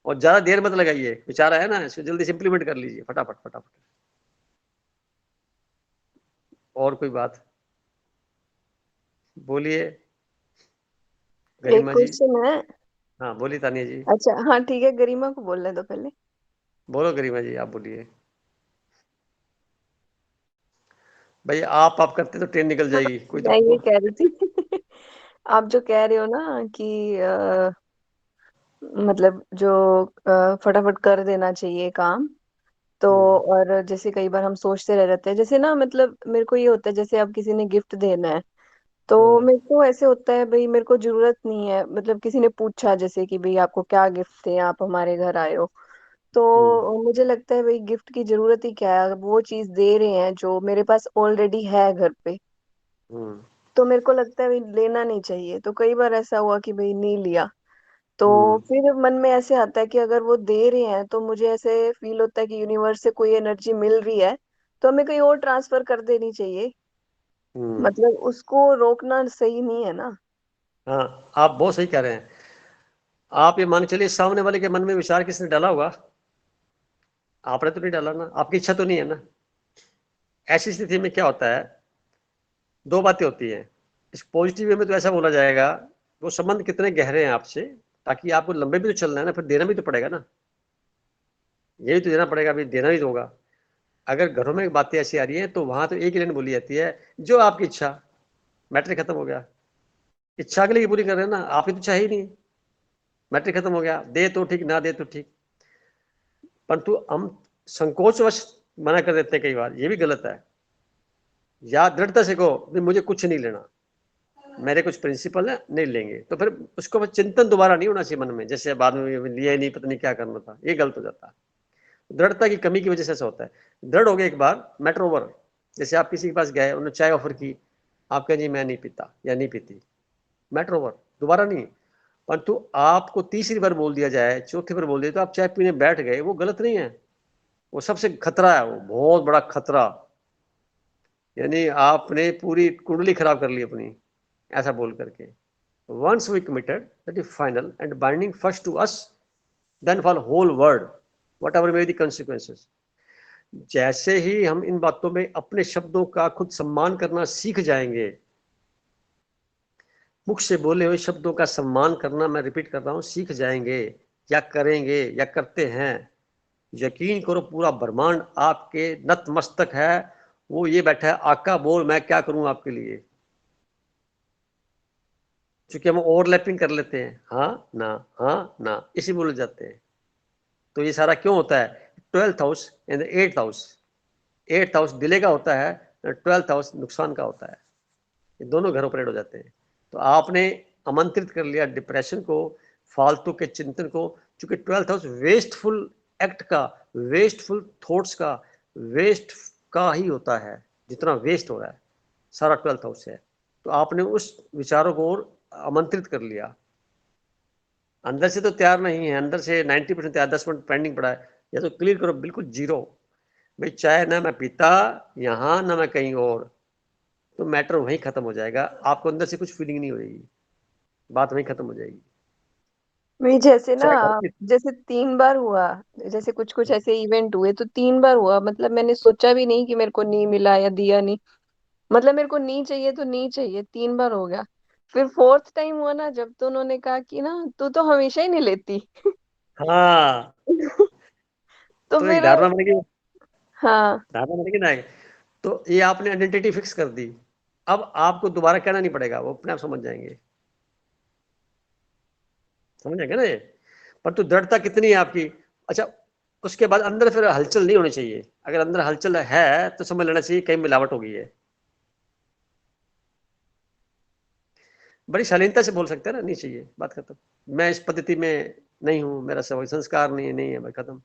और ज्यादा देर मत लगाइए। विचार आया ना, इसको जल्दी से इंप्लीमेंट कर लीजिए फटाफट फटाफट। और कोई बात बोलिए एक गरिमा जी। क्वेश्चन है। हाँ बोलिए तानिया जी। अच्छा हाँ ठीक है, गरिमा को बोलने दो पहले। बोलो गरिमा जी, आप बोलिए। भाई आप करते तो ट्रेन निकल जाएगी, कोई तो मैं ये कह रही थी आप जो कह रहे हो ना कि मतलब जो फटाफट कर देना चाहिए काम, तो और जैसे कई बार हम सोचते रह जाते हैं, जैसे ना मतलब मेरे को ये होता है जैसे अब किसी ने गिफ्ट देना है, तो मेरे को ऐसे होता है भाई मेरे को जरूरत नहीं है, मतलब किसी ने पूछा जैसे कि भाई आपको क्या गिफ्ट दें, आप हमारे घर आए हो, तो मुझे लगता है भाई गिफ्ट की जरूरत ही क्या है, वो चीज दे रहे हैं जो मेरे पास ऑलरेडी है घर पे, तो मेरे को लगता है भाई लेना नहीं चाहिए। तो कई बार ऐसा हुआ कि भाई नहीं लिया, तो फिर मन में ऐसे आता है कि अगर वो दे रहे हैं तो मुझे ऐसे फील होता है कि यूनिवर्स से कोई एनर्जी मिल रही है, तो हमें कहीं और ट्रांसफर कर देनी चाहिए, मतलब उसको रोकना सही नहीं है ना। हाँ आप बहुत सही कह रहे हैं। आप ये मान के चलिए सामने वाले के मन में विचार किसने डाला होगा? आपने तो नहीं डाला ना, आपकी इच्छा तो नहीं है ना। ऐसी स्थिति में क्या होता है, दो बातें होती हैं। इस पॉजिटिव वे में तो ऐसा बोला जाएगा वो संबंध कितने गहरे हैं आपसे, ताकि आपको लंबे भी तो चलना है ना, फिर देना भी तो पड़ेगा ना, यही तो देना पड़ेगा, अभी देना ही तो होगा। अगर घरों में बातें ऐसी आ रही है तो वहां तो एक ही लाइन बोली जाती है, जो आपकी इच्छा, मैटर खत्म हो गया। इच्छा के लिए पूरी कर रहे हैं ना, आपकी तो इच्छा ही नहीं, मैटर खत्म हो गया। दे तो ठीक, ना दे तो ठीक, परंतु हम संकोचवश मना कर देते हैं कई बार, ये भी गलत है। या दृढ़ता से कहो मुझे कुछ नहीं लेना, मेरे कुछ प्रिंसिपल है, नहीं लेंगे, तो फिर उसको चिंतन दोबारा नहीं होना चाहिए मन में, जैसे बाद में लिया ही नहीं, पता नहीं क्या करना था, ये गलत हो जाता है। दृढ़ता की कमी की वजह से ऐसा होता है। दृढ़ हो गए एक बार, मैटर ओवर। जैसे आप किसी के पास गए, उन्होंने चाय ऑफर की, आप कहें जी मैं नहीं पीता या नहीं पीती, मैटर ओवर, दोबारा नहीं। परंतु आपको तीसरी बार बोल दिया जाए, चौथी बार बोल दिया तो आप चाय पीने बैठ गए, वो गलत नहीं है, वो सबसे खतरा है, वो बहुत बड़ा खतरा। यानी आपने पूरी कुंडली खराब कर ली अपनी, ऐसा बोल करके। Once we committed, that is final and binding first to us, then for whole world, whatever may be the consequences. जैसे ही हम इन बातों में अपने शब्दों का खुद सम्मान करना सीख जाएंगे, मुख से बोले हुए शब्दों का सम्मान करना, मैं रिपीट कर रहा हूं, सीख जाएंगे या करेंगे या करते हैं, यकीन करो पूरा ब्रह्मांड आपके नतमस्तक है। वो ये बैठा है, आका बोल मैं क्या करूं आपके लिए। क्योंकि हम ओवरलैपिंग कर लेते हैं, हाँ ना इसी बोले जाते हैं। तो ये सारा क्यों होता है? 12th house and 8th house. 8th house दिले का होता है, 12th हाउस नुकसान का होता है, ये दोनों घर ऑपरेट हो जाते हैं। तो आपने आमंत्रित कर लिया डिप्रेशन को, फालतू के चिंतन को, चूंकि 12th हाउस वेस्टफुल एक्ट का, वेस्टफुल थॉट्स का, वेस्ट का ही होता है, जितना वेस्ट हो रहा है सारा 12th हाउस है। तो आपने उस विचारों को और आमंत्रित कर लिया। अंदर से तो तैयार नहीं है, अंदर से 90% तैयार, 10% पेंडिंग पड़ा है, या तो क्लियर करो बिल्कुल जीरो। भाई चाय ना मैं पीता यहाँ ना मैं कहीं और, तो मैटर वहीं खत्म हो जाएगा, आपको अंदर से कुछ फीलिंग नहीं होगी, बात वहीं खत्म हो जाएगी। नहीं जैसे ना, चाहे घर की- जैसे 3 बार हुआ, जैसे कुछ कुछ ऐसे इवेंट हुए तो 3 बार हुआ, मतलब मैंने सोचा भी नहीं कि मेरे को नहीं मिला या दिया नहीं, मतलब मेरे को नहीं चाहिए तो नहीं चाहिए, 3 बार हो गया। फिर 4th टाइम हुआ ना, जब तो उन्होंने कहा कि ना तू तो हमेशा ही नहीं लेती। हाँ, तो तो एक फिर धारणा बनेगी, हाँ। धारणा बनेगी ना। तो ये आपने आइडेंटिटी फिक्स कर दी, अब आपको दोबारा कहना नहीं पड़ेगा, वो अपने आप समझ जाएंगे, समझ जाएंगे ना ये। पर तो दृढ़ता कितनी है आपकी। अच्छा, उसके बाद अंदर फिर हलचल नहीं होनी चाहिए, अगर अंदर हलचल है तो समझ लेना चाहिए कहीं मिलावट हो गई है। बड़ी शालीनता से बोल सकते हैं ना, नहीं चाहिए, बात खत्म, मैं इस पद्धति में नहीं हूं, मेरा संस्कार नहीं है, भाई खत्म।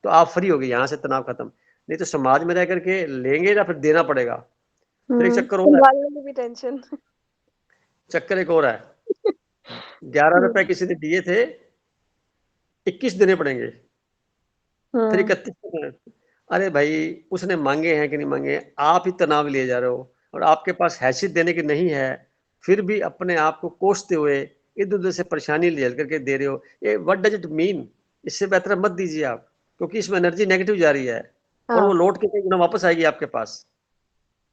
तो आप फ्री हो गए, यहाँ से तनाव खत्म। नहीं तो समाज में रह करके लेंगे या फिर देना पड़ेगा। फिर एक चक्कर हो रहा है, संभालने में भी टेंशन। चक्कर एक और है, 11 रुपए किसी ने दिए थे, 21 देने पड़ेंगे, फिर 31 देने। अरे भाई उसने मांगे हैं कि नहीं मांगे, आप ही तनाव लिए जा रहे हो, और आपके पास हैसियत देने की नहीं है, फिर भी अपने आप को कोसते हुए इधर उधर से परेशानी ले करके दे रहे हो। ये व्हाट डज इट मीन? इससे बेहतर मत दीजिए आप, क्योंकि इसमें एनर्जी नेगेटिव जा रही है, और वो हाँ। लौट के कई गुना वापस आएगी आपके पास,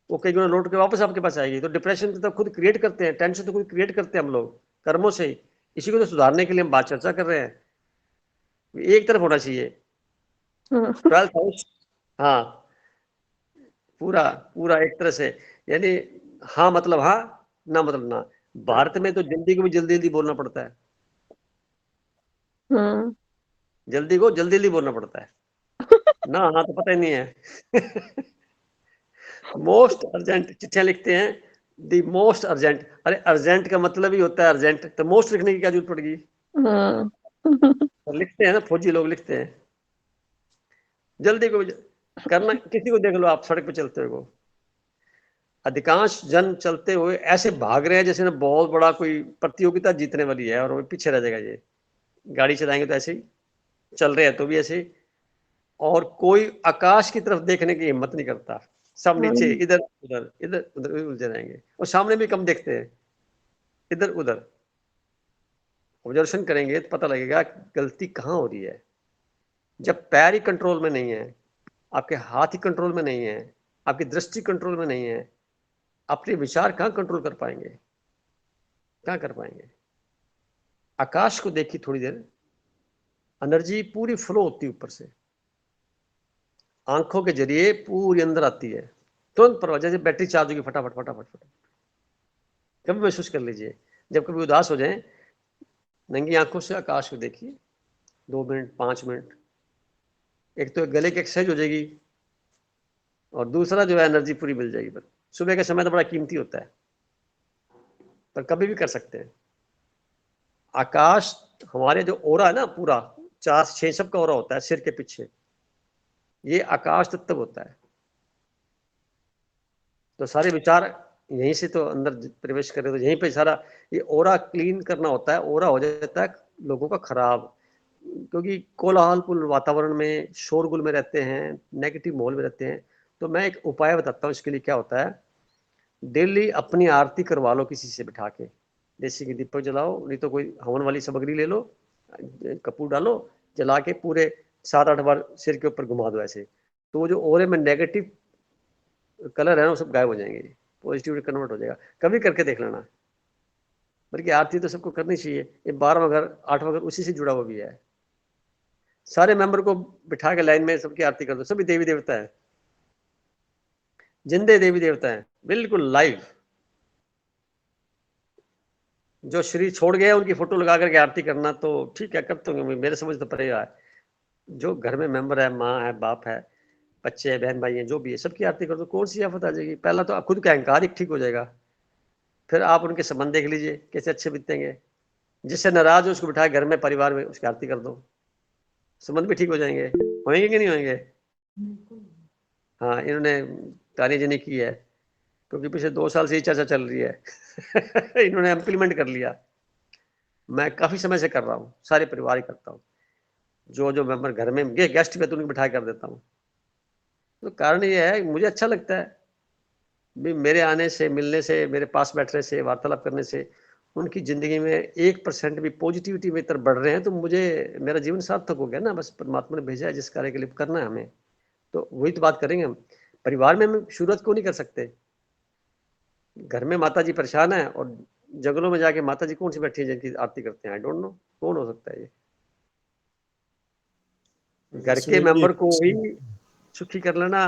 वो कई गुना लौट के वापस आपके पास आएगी। तो डिप्रेशन तो खुद क्रिएट करते हैं, टेंशन तो खुद क्रिएट करते हैं हम लोग कर्मों से ही। इसी को तो सुधारने के लिए हम बात चर्चा कर रहे हैं, एक तरफ होना चाहिए 12th हाउस। हाँ, पूरा पूरा एक तरह से, यानी हाँ मतलब हाँ, ना मतलब ना। भारत में तो जल्दी को भी जल्दी जल्दी बोलना पड़ता है, हम्म। जल्दी को जल्दी जल्दी बोलना पड़ता है ना, हाँ तो पता ही नहीं है। मोस्ट अर्जेंट चिट्ठियां लिखते हैं, दी मोस्ट अर्जेंट। अरे अर्जेंट का मतलब ही होता है अर्जेंट, तो मोस्ट लिखने की क्या जरूरत पड़ेगी? और लिखते हैं ना, फौजी लोग लिखते हैं जल्दी को करना। किसी को देख लो आप सड़क पे चलते हुए को, अधिकांश जन चलते हुए ऐसे भाग रहे हैं जैसे ना बहुत बड़ा कोई प्रतियोगिता जीतने वाली है, और वो पीछे रह जाएगा। ये गाड़ी चलाएंगे तो ऐसे ही, चल रहे हैं तो भी ऐसे ही, और कोई आकाश की तरफ देखने की हिम्मत नहीं करता, सब नीचे इधर उधर इधर उधर उलझे रहेंगे, और सामने भी कम देखते हैं, इधर उधर। ऑब्जर्वेशन करेंगे तो पता लगेगा गलती कहाँ हो रही है। जब पैर ही कंट्रोल में नहीं है, आपके हाथ ही कंट्रोल में नहीं है, आपकी दृष्टि कंट्रोल में नहीं है, अपने विचार कहाँ कंट्रोल कर पाएंगे, कहाँ कर पाएंगे? आकाश को देखिए थोड़ी देर, एनर्जी पूरी फ्लो होती है ऊपर से, आंखों के जरिए पूरी अंदर आती है, तुरंत प्रभाव, जैसे बैटरी चार्ज होगी फटाफट फटाफट फटाफट। कभी महसूस कर लीजिए, जब कभी उदास हो जाए, नंगी आंखों से आकाश को देखिए 2 मिनट 5 मिनट। एक तो गले की एक्सरसाइज हो जाएगी, और दूसरा जो है एनर्जी पूरी मिल जाएगी। पर सुबह का समय तो बड़ा कीमती होता है, पर कभी भी कर सकते हैं। आकाश हमारे जो ओरा है ना, पूरा 4-6 सब का ओरा होता है सिर के पीछे, ये आकाश तत्व होता है। तो सारे विचार यहीं से तो अंदर प्रवेश कर रहे, तो यहीं पे सारा ये ओरा क्लीन करना होता है। ओरा हो जाता है लोगों का खराब, क्योंकि कोलाहलपूर्ण वातावरण में, शोरगुल में रहते हैं, नेगेटिव माहौल में रहते हैं। तो मैं एक उपाय बताता हूँ इसके लिए। क्या होता है, डेली अपनी आरती करवा लो किसी से बिठा के, देसी घी दीपक जलाओ, नहीं तो कोई हवन वाली सामग्री ले लो, कपूर डालो, जला के पूरे 7-8 बार सिर के ऊपर घुमा दो ऐसे, तो वो जो ओरे में नेगेटिव कलर है ना, वो सब गायब हो जाएंगे, पॉजिटिव कन्वर्ट हो जाएगा। कभी करके देख लेना। बल्कि आरती तो सबको करनी चाहिए। ये 12वां घर 8वां घर उसी से जुड़ा हुआ भी है। सारे मेंबर को बिठा के लाइन में सबकी आरती कर दो, सभी देवी देवता है, जिंदे देवी देवता है, बिल्कुल लाइव। जो शरीर छोड़ गए उनकी फोटो लगा करके आरती करना तो ठीक है, करते होंगे, मेरे समझ तो पड़ेगा। जो घर में मेंबर है, माँ है, बाप है, बच्चे हैं, बहन भाई हैं, जो भी है, सबकी आरती कर दो, कौन सी आफत आ जाएगी। पहला तो खुद का अहंकार ही ठीक हो जाएगा, फिर आप उनके संबंध देख लीजिए कैसे अच्छे बीतेंगे। जिससे नाराज हो उसको बिठाए घर में, परिवार में, उसकी आरती कर दो, संबंध भी ठीक हो जाएंगे। होंगे कि नहीं होंगे? हाँ, इन्होंने तानिया जी ने की है, क्योंकि पिछले 2 साल से ही चर्चा चल रही है। इन्होंने इम्प्लीमेंट कर लिया। मैं काफी समय से कर रहा हूँ, सारे परिवार ही करता हूँ। जो मेंबर घर में गेस्ट पे तो उनको बिठा कर देता हूँ। तो कारण ये है, मुझे अच्छा लगता है भी मेरे आने से, मिलने से, मेरे पास बैठने से, वार्तालाप करने से उनकी जिंदगी में 1% भी पॉजिटिविटी में तरफ बढ़ रहे हैं, तो मुझे, मेरा जीवन सार्थक हो गया ना। बस परमात्मा ने भेजा है जिस कार्य के लिए करना है हमें, तो वही तो बात करेंगे हम। परिवार में हम शुरुआत क्यों नहीं कर सकते? घर में माता जी परेशान है और जंगलों में जाके माता जी कौन सी बैठी है जिनकी आरती करते हैं? आई डोंट नो, कौन हो सकता है ये? घर के मेंबर को ही सुखी कर लेना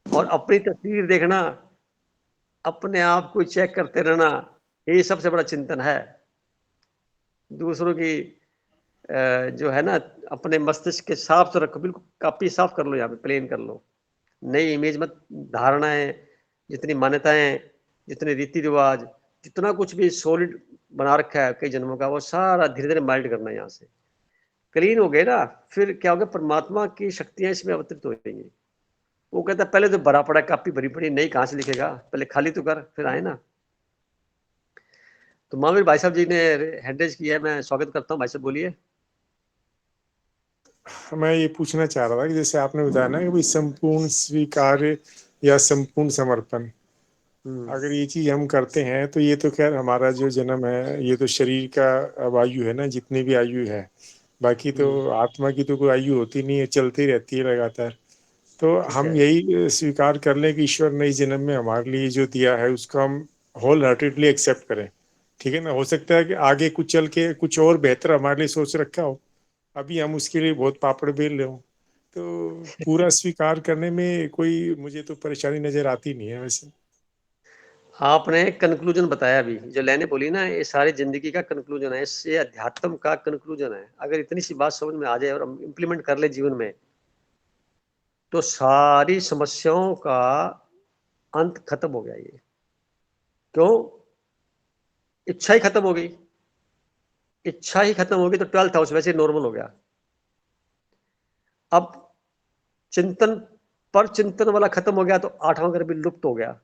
और अपनी तस्वीर देखना, अपने आप को चेक करते रहना, ये सबसे बड़ा चिंतन है। दूसरों की जो है ना, अपने मस्तिष्क के साफ तो रखो, बिल्कुल कॉपी साफ कर लो, यहाँ पे प्लेन कर लो। नई इमेज मत, धारणाएं, जितनी मान्यताएं, जितने रीति रिवाज, जितना कुछ भी सॉलिड बना रखा है कई जन्मों का, वो सारा धीरे धीरे माइल्ड करना है। यहाँ से क्लीन हो गए ना, फिर क्या होगा, परमात्मा की शक्तियां इसमें अवतरित हो जाएंगी। वो कहता है पहले तो भरा पड़ा, कापी भरी पड़ी, नई कहां से लिखेगा, पहले खाली तो कर, फिर आए ना। तो महावीर भाई साहब जी ने हैंड रेज किया है, मैं स्वागत करता हूँ। भाई साहब बोलिए। मैं ये पूछना चाह रहा था कि जैसे आपने बताया ना कि भाई संपूर्ण स्वीकार्य या संपूर्ण समर्पण, अगर ये चीज हम करते हैं तो ये तो खैर हमारा जो जन्म है, ये तो शरीर का आयु है ना, जितनी भी आयु है, बाकी तो आत्मा की तो कोई आयु होती नहीं है, चलती रहती है लगातार। तो हम यही स्वीकार कर लें कि ईश्वर ने इस जन्म में हमारे लिए जो दिया है उसको हम होल हार्टेडली एक्सेप्ट करें, ठीक है ना। हो सकता है कि आगे कुछ चल के कुछ और बेहतर हमारे लिए सोच रखा हो, अभी हम उसके लिए बहुत पापड़ बेल रहे हो, तो पूरा स्वीकार करने में कोई मुझे तो परेशानी नजर आती नहीं है। वैसे आपने कंक्लूजन बताया, अभी जो लेने बोली ना, ये सारी जिंदगी का कंक्लूजन है, इससे अध्यात्म का कंक्लूजन है। अगर इतनी सी बात समझ में आ जाए और हम इम्प्लीमेंट कर ले जीवन में, तो सारी समस्याओं का अंत खत्म हो गया। ये क्यों? इच्छा ही खत्म हो गई। इच्छा ही खत्म हो गई तो 12th हाउस वैसे नॉर्मल हो गया। अब चिंतन पर चिंतन वाला खत्म हो गया तो 8वां घर भी लुप्त हो गया।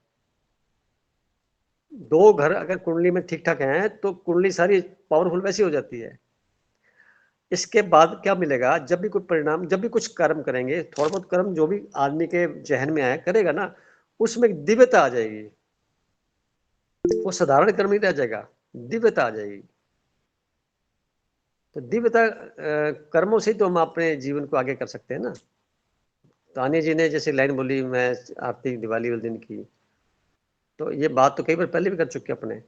2 घर अगर कुंडली में ठीक ठाक हैं तो कुंडली सारी पावरफुल वैसी हो जाती है। इसके बाद क्या मिलेगा? जब भी कोई परिणाम, जब भी कुछ कर्म करेंगे, थोड़ा बहुत कर्म जो भी आदमी के जहन में आया करेगा ना, उसमें दिव्यता आ जाएगी। वो साधारण कर्म नहीं रह जाएगा, दिव्यता आ जाएगी। तो दिव्यता कर्मों से तो हम अपने जीवन को आगे कर सकते हैं ना। तानिया जी ने जैसे लाइन बोली, मैं आरती दिवाली वाले दिन की, तो ये बात तो कई बार पहले भी कर चुके अपने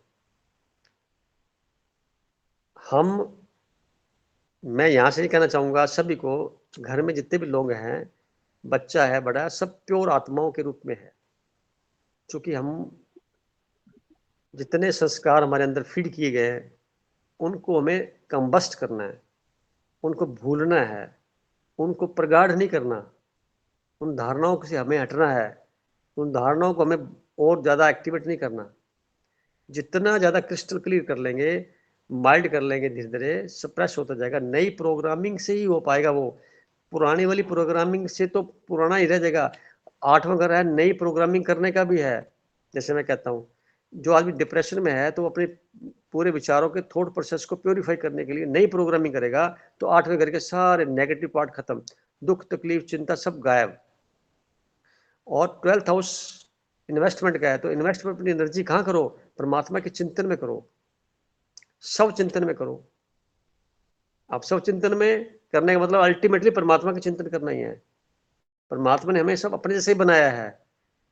हम। मैं यहाँ से ही कहना चाहूँगा सभी को, घर में जितने भी लोग हैं, बच्चा है, बड़ा है, सब प्योर आत्माओं के रूप में है। क्योंकि हम जितने संस्कार हमारे अंदर फीड किए गए हैं, उनको हमें कंबस्ट करना है, उनको भूलना है, उनको प्रगाढ़ नहीं करना। उन धारणाओं से हमें हटना है, उन धारणाओं को हमें और ज़्यादा एक्टिवेट नहीं करना। जितना ज़्यादा क्रिस्टल क्लियर कर लेंगे, माइल्ड कर लेंगे, धीरे धीरे सप्रेस होता जाएगा। नई प्रोग्रामिंग से ही हो पाएगा। वो पुरानी वाली प्रोग्रामिंग से तो पुराना ही रह जाएगा। 8वां घर है, नई प्रोग्रामिंग करने का भी है। जैसे मैं कहता हूँ, जो आदमी डिप्रेशन में है तो वो अपने पूरे विचारों के थॉट प्रोसेस को प्योरीफाई करने के लिए नई प्रोग्रामिंग करेगा, तो 8वें घर के सारे नेगेटिव पार्ट खत्म, दुख तकलीफ चिंता सब गायब। और 12th हाउस इन्वेस्टमेंट का है, तो इन्वेस्टमेंट अपनी एनर्जी कहाँ करो? परमात्मा के चिंतन में करो, सब चिंतन में करो। आप सब चिंतन में करने का मतलब अल्टीमेटली परमात्मा के चिंतन करना ही है। परमात्मा ने हमें सब अपने जैसे ही बनाया है,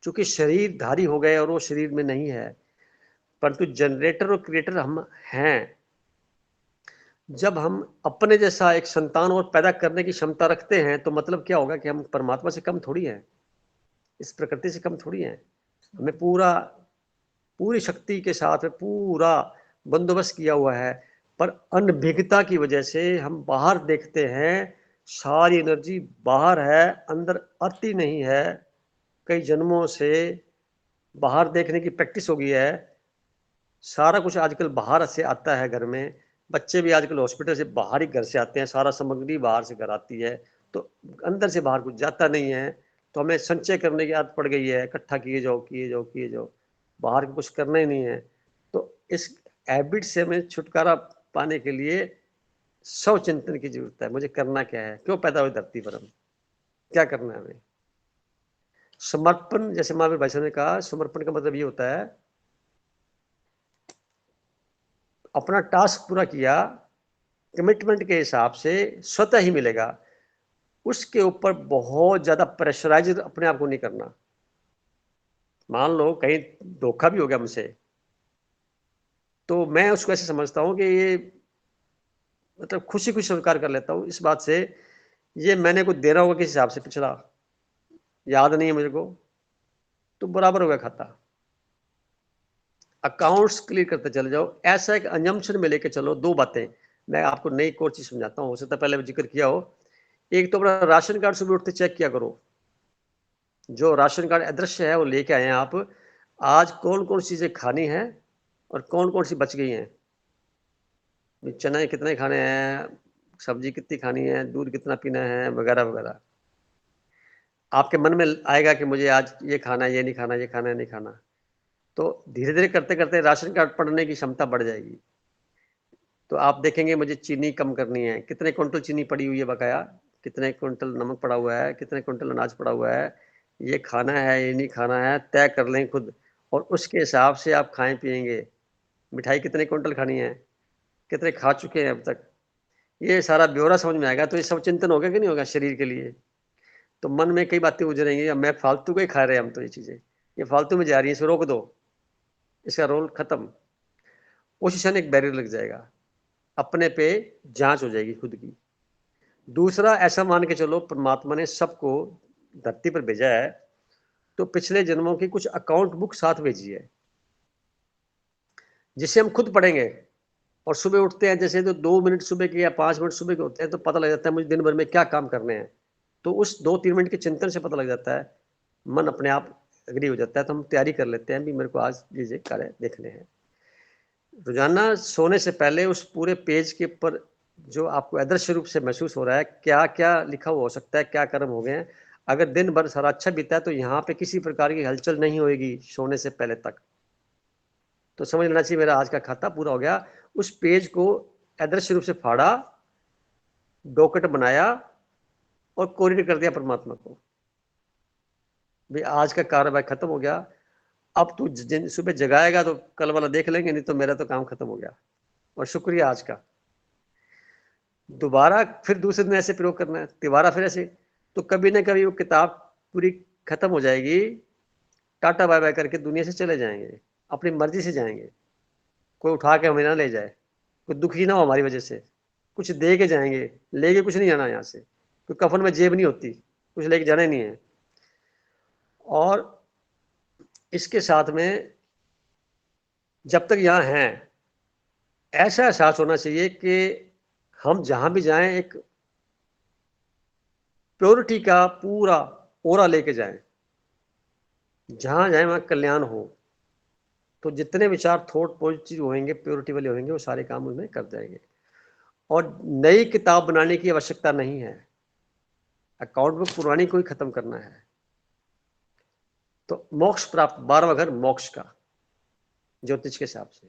क्योंकि शरीर धारी हो गए और वो शरीर में नहीं है, परंतु जनरेटर और क्रिएटर हम हैं। जब हम अपने जैसा एक संतान और पैदा करने की क्षमता रखते हैं, तो मतलब क्या होगा कि हम परमात्मा से कम थोड़ी हैं, इस प्रकृति से कम थोड़ी हैं। हमें पूरी शक्ति के साथ पूरा बंदोबस्त किया हुआ है, पर अनभिज्ञता की वजह से हम बाहर देखते हैं, सारी एनर्जी बाहर है, अंदर आती नहीं है। कई जन्मों से बाहर देखने की प्रैक्टिस हो गई है, सारा कुछ आजकल बाहर से आता है घर में, बच्चे भी आजकल हॉस्पिटल से बाहर ही घर से आते हैं, सारा सामग्री बाहर से घर आती है, तो अंदर से बाहर कुछ जाता नहीं है, तो हमें संचय करने की आदत पड़ गई है, इकट्ठा किए जाओ किए जाओ किए जाओ, बाहर कुछ करना ही नहीं है। तो इस हैबिट से हमें छुटकारा पाने के लिए स्व चिंतन की जरूरत है। मुझे करना क्या है, क्यों पैदा हुए धरती पर, हम क्या करना है हमें। समर्पण, जैसे महावीर भाई साहब ने कहा, समर्पण का मतलब ये होता है अपना टास्क पूरा किया, कमिटमेंट के हिसाब से स्वतः ही मिलेगा, उसके ऊपर बहुत ज्यादा प्रेशराइज अपने आप को नहीं करना। मान लो कहीं धोखा भी हो गया हमसे, तो मैं उसको ऐसे समझता हूँ कि ये मतलब खुशी खुशी स्वीकार कर लेता हूँ इस बात से, ये मैंने कुछ देना होगा किस हिसाब से, पिछला याद नहीं है मुझे को, तो बराबर हो गया खाता। अकाउंट्स क्लियर करते चले जाओ। ऐसा एक अंजम्पशन में लेके चलो। दो बातें मैं आपको नई एक और चीज समझाता हूँ, हो सकता है पहले जिक्र किया हो। एक तो अपना राशन कार्ड सुबह उठते चेक किया करो, जो राशन कार्ड अदृश्य है वो लेके आए हैं आप, आज कौन कौन सी चीजें खानी है और कौन कौन सी बच गई हैं, चने कितने खाने हैं, सब्जी कितनी खानी है, दूध कितना पीना है, वगैरह वगैरह। आपके मन में आएगा कि मुझे आज ये खाना है, ये नहीं खाना, ये खाना है, नहीं खाना, तो धीरे धीरे करते करते राशन कार्ड पढ़ने की क्षमता बढ़ जाएगी। तो आप देखेंगे मुझे चीनी कम करनी है, कितने क्विंटल चीनी पड़ी हुई है बकाया, कितने क्विंटल नमक पड़ा हुआ है, कितने क्विंटल अनाज पड़ा हुआ है, ये खाना है ये नहीं खाना है, तय कर लें खुद, और उसके हिसाब से आप खाएं पिएंगे। मिठाई कितने क्विंटल खानी है, कितने खा चुके हैं अब तक, ये सारा ब्यौरा समझ में आएगा। तो ये सब चिंतन होगा कि नहीं होगा शरीर के लिए। तो मन में कई बातें उजरेंगी, मैं फालतू को ही खा रहे हैं हम, तो ये चीजें ये फालतू में जा रही है, इसे रोक दो, इसका रोल खत्म। उस क्षण एक बैरियर लग जाएगा, अपने पे जांच हो जाएगी खुद की। दूसरा, ऐसा मान के चलो परमात्मा ने सबको धरती पर भेजा है, तो पिछले जन्मों की कुछ अकाउंट बुक साथ भेजी है, जिसे हम खुद पढ़ेंगे। और सुबह उठते हैं जैसे, तो 2 मिनट सुबह के या 5 मिनट सुबह के होते हैं, तो पता लग जाता है मुझे दिन भर में क्या काम करने हैं। तो उस 2-3 मिनट के चिंतन से पता लग जाता है, मन अपने आप एग्री हो जाता है, तो हम तैयारी कर लेते हैं भी मेरे को आज ये कार्य देखने हैं। रोजाना सोने से पहले उस पूरे पेज के ऊपर जो आपको अदृश्य रूप से महसूस हो रहा है, क्या क्या लिखा हुआ हो सकता है, क्या कर्म हो गए हैं। अगर दिन भर सारा अच्छा बीता है, तो यहाँ पे किसी प्रकार की हलचल नहीं होगी सोने से पहले तक, तो समझ लेना चाहिए मेरा आज का खाता पूरा हो गया। उस पेज को अदृश्य रूप से फाड़ा, डॉकेट बनाया और कोरियर कर दिया परमात्मा को, भाई आज का कार्य खत्म हो गया, अब तू सुबह जगाएगा तो कल वाला देख लेंगे, नहीं तो मेरा तो काम खत्म हो गया, और शुक्रिया आज का। दोबारा फिर दूसरे दिन ऐसे प्रयोग करना है, दोबारा फिर ऐसे, तो कभी ना कभी वो किताब पूरी खत्म हो जाएगी, टाटा बाय बाय करके दुनिया से चले जाएंगे, अपनी मर्जी से जाएंगे, कोई उठा के हमें ना ले जाए, कोई दुखी ना हो हमारी वजह से, कुछ दे के जाएंगे, लेके कुछ नहीं जाना यहाँ से, कोई कफन में जेब नहीं होती, कुछ लेके जाना ही नहीं है। और इसके साथ में जब तक यहाँ हैं, ऐसा एहसास होना चाहिए कि हम जहां भी जाएं एक प्योरिटी का पूरा ओरा लेके जाएं, जहां जाएं वहां कल्याण हो। तो जितने विचार थॉट पॉजिटिव होंगे, प्योरिटी वाले होंगे, वो सारे काम उसमें कर जाएंगे। और नई किताब बनाने की आवश्यकता नहीं है, अकाउंट बुक पुरानी कोई खत्म करना है। तो मोक्ष प्राप्त, 12वां घर मोक्ष का, ज्योतिष के हिसाब से।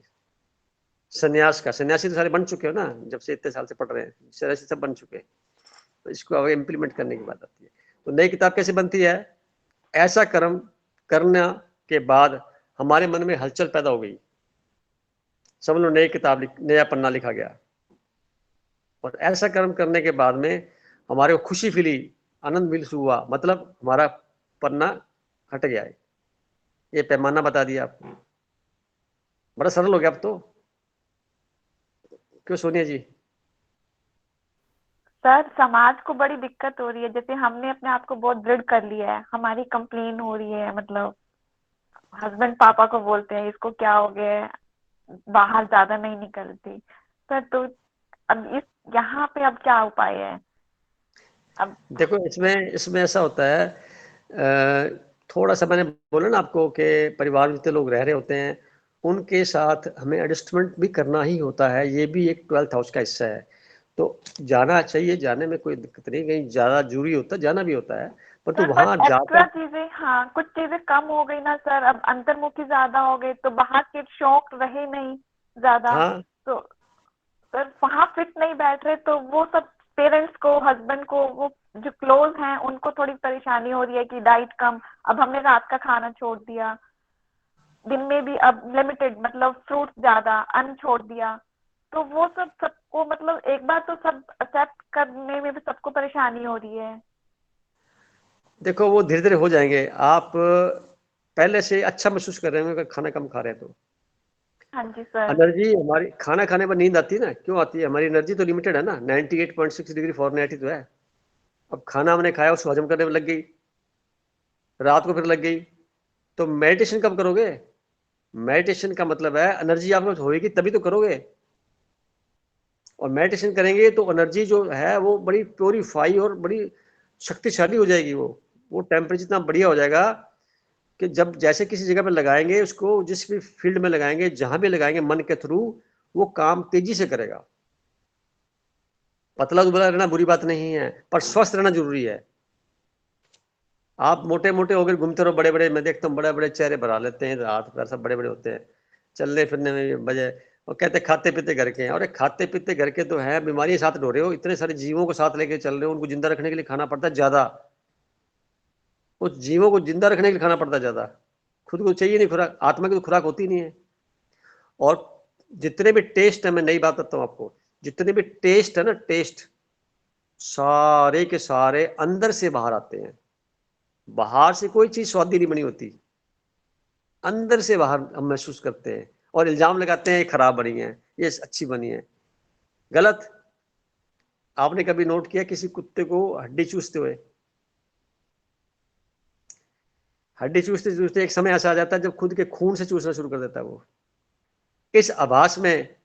सन्यास का, सन्यासी तो सारे बन चुके हो ना, जब से इतने साल से पढ़ रहे हैं, सन्यासी सब बन चुके हैं, तो इसको अब इम्प्लीमेंट करने की बात आती है। तो नई किताब कैसे बनती है, ऐसा कर्म करने के बाद हमारे मन में हलचल पैदा हो गई, समझ लो नई किताब, नया पन्ना लिखा गया। और ऐसा कर्म करने के बाद में हमारे को खुशी फीली, आनंद मिल हुआ, मतलब हमारा पन्ना हट गया है। ये पैमाना बता दिया आपको, बड़ा सरल हो गया अब तो, क्यों सोनिया जी? सर समाज को बड़ी दिक्कत हो रही है, जैसे हमने अपने आप को बहुत दृढ़ कर लिया है, हमारी कंप्लेन हो रही है, मतलब हस्बैंड पापा को बोलते हैं इसको क्या हो गया है, बाहर ज्यादा नहीं निकलती सर। तो अब इस यहाँ पे अब क्या उपाय है? अब देखो इसमें ऐसा होता है, थोड़ा सा मैंने बोला ना आपको कि परिवार में जितने लोग रह रहे होते हैं, उनके साथ हमें एडजस्टमेंट भी करना ही होता है, ये भी एक 12th हाउस का हिस्सा है। तो जाना चाहिए, जाने में कोई दिक्कत नहीं, कहीं ज्यादा जरूरी होता है जाना भी होता है, परंतु सर वहां बट एक्स्ट्रा जाकर चीजें, हाँ कुछ चीजें कम हो गई ना सर, अब अंतर्मुखी ज्यादा हो गए तो बाहर के शौक रहे नहीं ज्यादा, हाँ तो सर वहां फिट नहीं बैठ रहे, तो वो सब पेरेंट्स को, हस्बैंड को, वो जो क्लोज हैं उनको थोड़ी परेशानी हो रही है कि डाइट कम, अब हमने रात का खाना छोड़ दिया, दिन में भी अब लिमिटेड, मतलब फ्रूट्स ज्यादा, अन्न छोड़ दिया, तो वो सब सबको मतलब एक बार तो सब एक्सेप्ट करने में भी सबको परेशानी हो रही है। देखो वो धीरे धीरे हो जाएंगे। आप पहले से अच्छा महसूस कर रहे होंगे अगर खाना कम खा रहे हैं तो। हाँ जी सर। एनर्जी हमारी, खाना खाने पर नींद आती है ना, क्यों आती है? हमारी एनर्जी तो लिमिटेड है ना, 98.6 डिग्री फॉरेनहाइट ही तो है। अब खाना हमने खाया, उसको हजम करने में लग गई, रात को फिर लग गई, तो मेडिटेशन कब करोगे? मेडिटेशन का मतलब है एनर्जी आपको होगी तभी तो करोगे, और मेडिटेशन करेंगे तो एनर्जी जो है वो बड़ी प्योरीफाई और बड़ी शक्तिशाली हो जाएगी। वो टेम्परेचर इतना बढ़िया हो जाएगा कि जब जैसे किसी जगह पे लगाएंगे उसको, जिस भी फील्ड में लगाएंगे, जहां भी लगाएंगे मन के थ्रू, वो काम तेजी से करेगा। पतला दुबला रहना बुरी बात नहीं है, पर स्वस्थ रहना जरूरी है। आप मोटे मोटे होकर घूमते रहो, बड़े बड़े, मैं देखता हूँ बड़े बड़े चेहरे बना लेते हैं, हाथ पैर सब बड़े बड़े होते हैं, चलने फिरने में बजाय, और कहते खाते पीते घर के हैं। और खाते पीते घर के तो हैं, बीमारी साथ ढो रहे हो, इतने सारे जीवों को साथ लेके चल रहे हो, उनको जिंदा रखने के लिए खाना पड़ता है ज्यादा, उस जीवों को जिंदा रखने के लिए खाना पड़ता है ज्यादा, खुद को चाहिए नहीं खुराक, आत्मा की तो खुराक होती नहीं है। और जितने भी टेस्ट है, मैं नई बात बताता हूँ आपको, जितने भी टेस्ट है ना, टेस्ट सारे के सारे अंदर से बाहर आते हैं। बाहर से कोई चीज स्वादी नहीं बनी होती, अंदर से बाहर हम महसूस करते हैं, और इल्जाम लगाते हैं ये खराब बनी है, ये अच्छी बनी है। गलत। आपने कभी नोट किया किसी कुत्ते को हड्डी चूसते हुए? हड्डी चूसते चूसते एक समय ऐसा आ जाता है जब खुद के खून से चूसना शुरू कर देता है वो, इस आभास में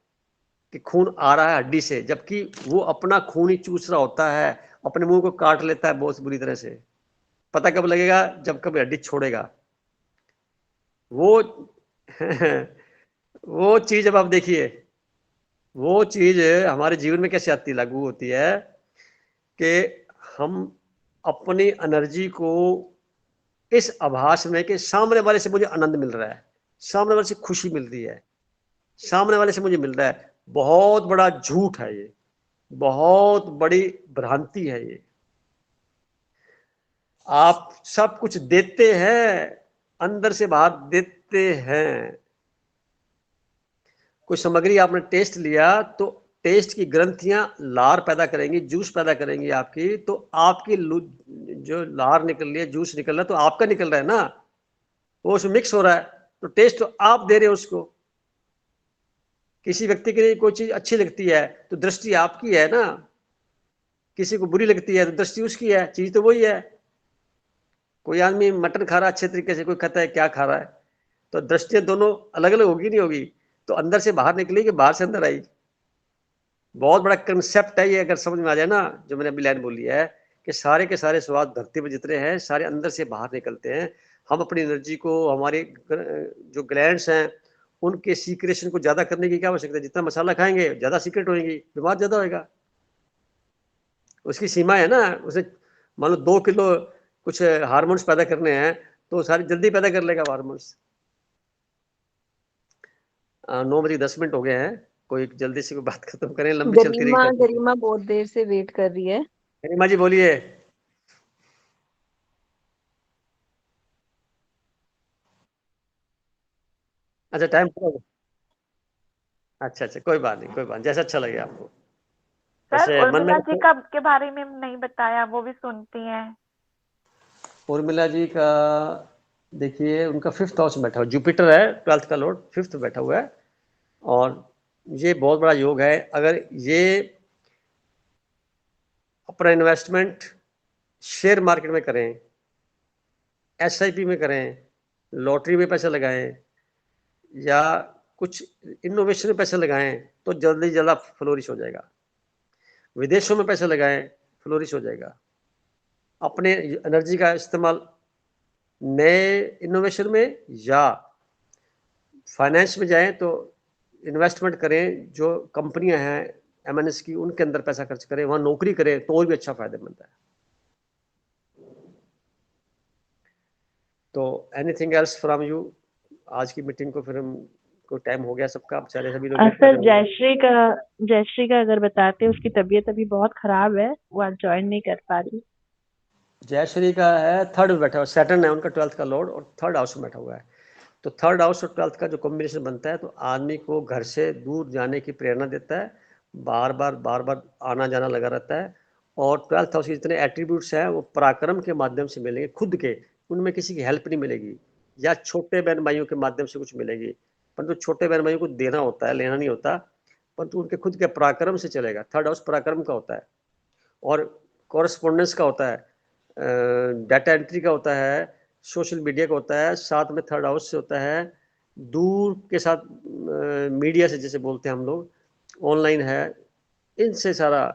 कि खून आ रहा है हड्डी से, जबकि वो अपना खून ही चूस रहा होता है, अपने मुंह को काट लेता है बहुत बुरी तरह से। पता कब लगेगा? जब कभी हड्डी छोड़ेगा वो वो चीज अब आप देखिए, वो चीज हमारे जीवन में कैसे आती, लागू होती है कि हम अपनी एनर्जी को इस आभास में कि सामने वाले से मुझे आनंद मिल रहा है, सामने वाले से खुशी मिल रही है, सामने वाले से मुझे मिल रहा है, बहुत बड़ा झूठ है ये, बहुत बड़ी भ्रांति है ये। आप सब कुछ देते हैं, अंदर से बाहर देते हैं। कोई सामग्री आपने टेस्ट लिया तो टेस्ट की ग्रंथियां लार पैदा करेंगी, जूस पैदा करेंगी आपकी, तो आपकी जो लार निकल रही है, जूस निकल रहा है, तो आपका निकल रहा है ना, वो उसमें मिक्स हो रहा है, तो टेस्ट तो आप दे रहे हो उसको। किसी व्यक्ति के लिए कोई चीज अच्छी लगती है तो दृष्टि आपकी है ना, किसी को बुरी लगती है तो दृष्टि उसकी है, चीज तो वही है। कोई आदमी मटन खा रहा है अच्छे तरीके से, कोई कहता है क्या खा रहा है, तो दृष्टियां दोनों अलग अलग होगी नहीं होगी, तो अंदर से बाहर निकली कि बाहर से अंदर आई। बहुत बड़ा कंसेप्ट है ये, अगर समझ में आ जाए ना जो मैंने अभी लाइन बोली है, कि सारे के सारे स्वाद धरती पर जितने हैं सारे अंदर से बाहर निकलते हैं। हम अपनी एनर्जी को, हमारे जो ग्लैंड्स हैं उनके सीक्रेशन को ज्यादा करने की क्या आवश्यकता है? जितना मसाला खाएंगे ज्यादा सीक्रेट होगी, बीमार ज्यादा होगा। उसकी सीमा है ना, उसे मान लो 2 किलो कुछ हार्मोन्स पैदा करने हैं तो सारी जल्दी पैदा कर लेगा हार्मोन्स। 9:10 हो गए हैं, कोई जल्दी से कोई बात खत्म करें, लंबी चलती रही। गरिमा बहुत देर से वेट कर रही है। गरिमा जी बोलिए। अच्छा टाइम पूरा हो गया। अच्छा कोई बात नहीं, कोई बात नहीं, जैसा अच्छा लगे आपको। सर वैसे मन उर्मिला जी में का के बारे में नहीं बताया, वो भी सुनती हैं। उर्मिला जी का देखिए, उनका 5th हाउस में बैठा हुआ जुपिटर है, 12th का लॉर्ड 5th में बैठा हुआ है, और ये बहुत बड़ा योग है। अगर ये अपना इन्वेस्टमेंट शेयर मार्केट में करें, SIP में करें, लॉटरी में पैसा लगाएं, या कुछ इनोवेशन में पैसा लगाएं, तो जल्दी जल्द फ्लोरिश हो जाएगा। विदेशों में पैसा लगाएं, फ्लोरिश हो जाएगा। अपने एनर्जी का इस्तेमाल नए इनोवेशन में या फाइनेंस में जाएं तो इन्वेस्टमेंट करें, जो कंपनियां हैं एमएनएस की, उनके अंदर पैसा खर्च करें, वहां नौकरी करें तो और भी अच्छा फायदेमंद है। तो एनीथिंग एल्स फ्रॉम यू? आज की मीटिंग को फिर हम को टाइम हो गया सबका, अब सारे सभी लोग सर जयश्री का अगर बताते, उसकी तबीयत अभी बहुत खराब है, वो आज ज्वाइन नहीं कर पा रही। जयश्री का है थर्ड में बैठा हुआ, सैटर्न है उनका 12th का लॉर्ड और थर्ड हाउस में बैठा हुआ है। तो थर्ड हाउस और 12th का जो कॉम्बिनेशन बनता है तो आदमी को घर से दूर जाने की प्रेरणा देता है, बार बार आना जाना लगा रहता है। और 12th हाउस के जितने एट्रीब्यूट्स हैं वो पराक्रम के माध्यम से मिलेंगे, खुद के, उनमें किसी की हेल्प नहीं मिलेगी, या छोटे बहन भाइयों के माध्यम से कुछ मिलेगी, परंतु छोटे बहन भाइयों को देना होता है, लेना नहीं होता, परंतु उनके खुद के पराक्रम से चलेगा। थर्ड हाउस पराक्रम का होता है और कॉरेस्पॉन्डेंस का होता है, डाटा एंट्री का होता है, सोशल मीडिया का होता है, साथ में थर्ड हाउस से होता है दूर के साथ मीडिया से, जैसे बोलते हैं हम लोग, ऑनलाइन है, इनसे सारा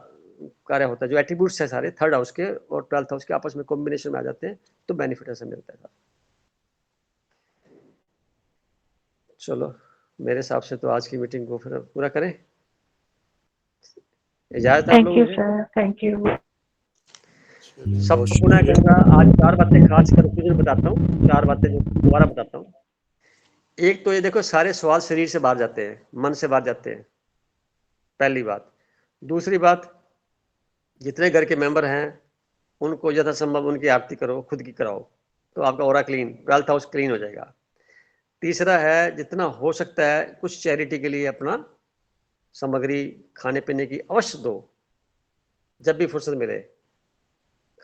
कार्य होता है। जो एट्रीब्यूट्स है सारे थर्ड हाउस के और 12th हाउस के आपस में कॉम्बिनेशन में आ जाते हैं तो बेनिफिट ऐसा मिलता है। चलो मेरे हिसाब से तो आज की मीटिंग को फिर पूरा करें, इजाजत आप लोगों से। Thank you. सबको पुनः कहूंगा, आज 4 बातें खास कर बताता हूँ, 4 बातें जो दोबारा बताता हूँ। एक तो ये देखो, सारे सवाल शरीर से बाहर जाते हैं, मन से बाहर जाते हैं, पहली बात। दूसरी बात, जितने घर के मेंबर हैं उनको यथासंभव उनकी आरती करो, खुद की कराओ, तो आपका aura clean, 12th house clean हो जाएगा। तीसरा है, जितना हो सकता है कुछ चैरिटी के लिए अपना सामग्री खाने पीने की अवश्य दो, जब भी फुर्सत मिले।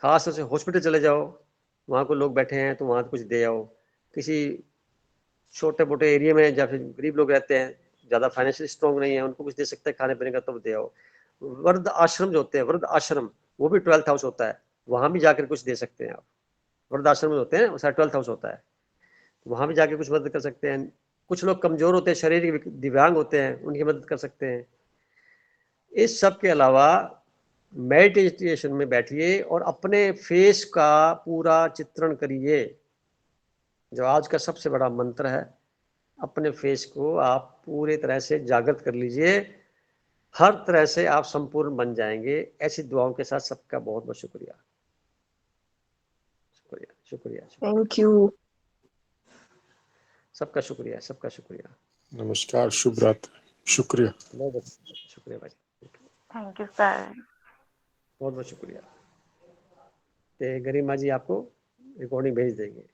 खास तौर से हॉस्पिटल चले जाओ, वहाँ को लोग बैठे हैं तो वहाँ कुछ दे आओ। किसी छोटे मोटे एरिया में या फिर गरीब लोग रहते हैं, ज़्यादा फाइनेंशियल स्ट्रॉन्ग नहीं है, उनको कुछ दे सकते हैं खाने पीने का, तो दे आओ। वृद्ध आश्रम जो होते हैं, वृद्ध आश्रम, वो भी 12th हाउस होता है, वहाँ भी जाकर कुछ दे सकते हैं आप। वृद्ध आश्रम में होते हैं, वो 12th हाउस होता है, वहाँ भी जाके कुछ मदद कर सकते हैं। कुछ लोग कमजोर होते हैं, शारीरिक दिव्यांग होते हैं, उनकी मदद कर सकते हैं। इस सब के अलावा मेडिटेशन में बैठिए और अपने फेस का पूरा चित्रण करिए, जो आज का सबसे बड़ा मंत्र है। अपने फेस को आप पूरी तरह से जागृत कर लीजिए, हर तरह से आप संपूर्ण बन जाएंगे। ऐसी दुआओं के साथ सबका बहुत बहुत शुक्रिया, शुक्रिया, शुक्रिया, थैंक यू। सबका शुक्रिया, सबका शुक्रिया। नमस्कार, शुभ रात्रि, शुक्रिया। बहुत शुक्रिया भाई, थैंक यू सर, बहुत बहुत शुक्रिया। तो गरिमा जी आपको रिकॉर्डिंग भेज देंगे।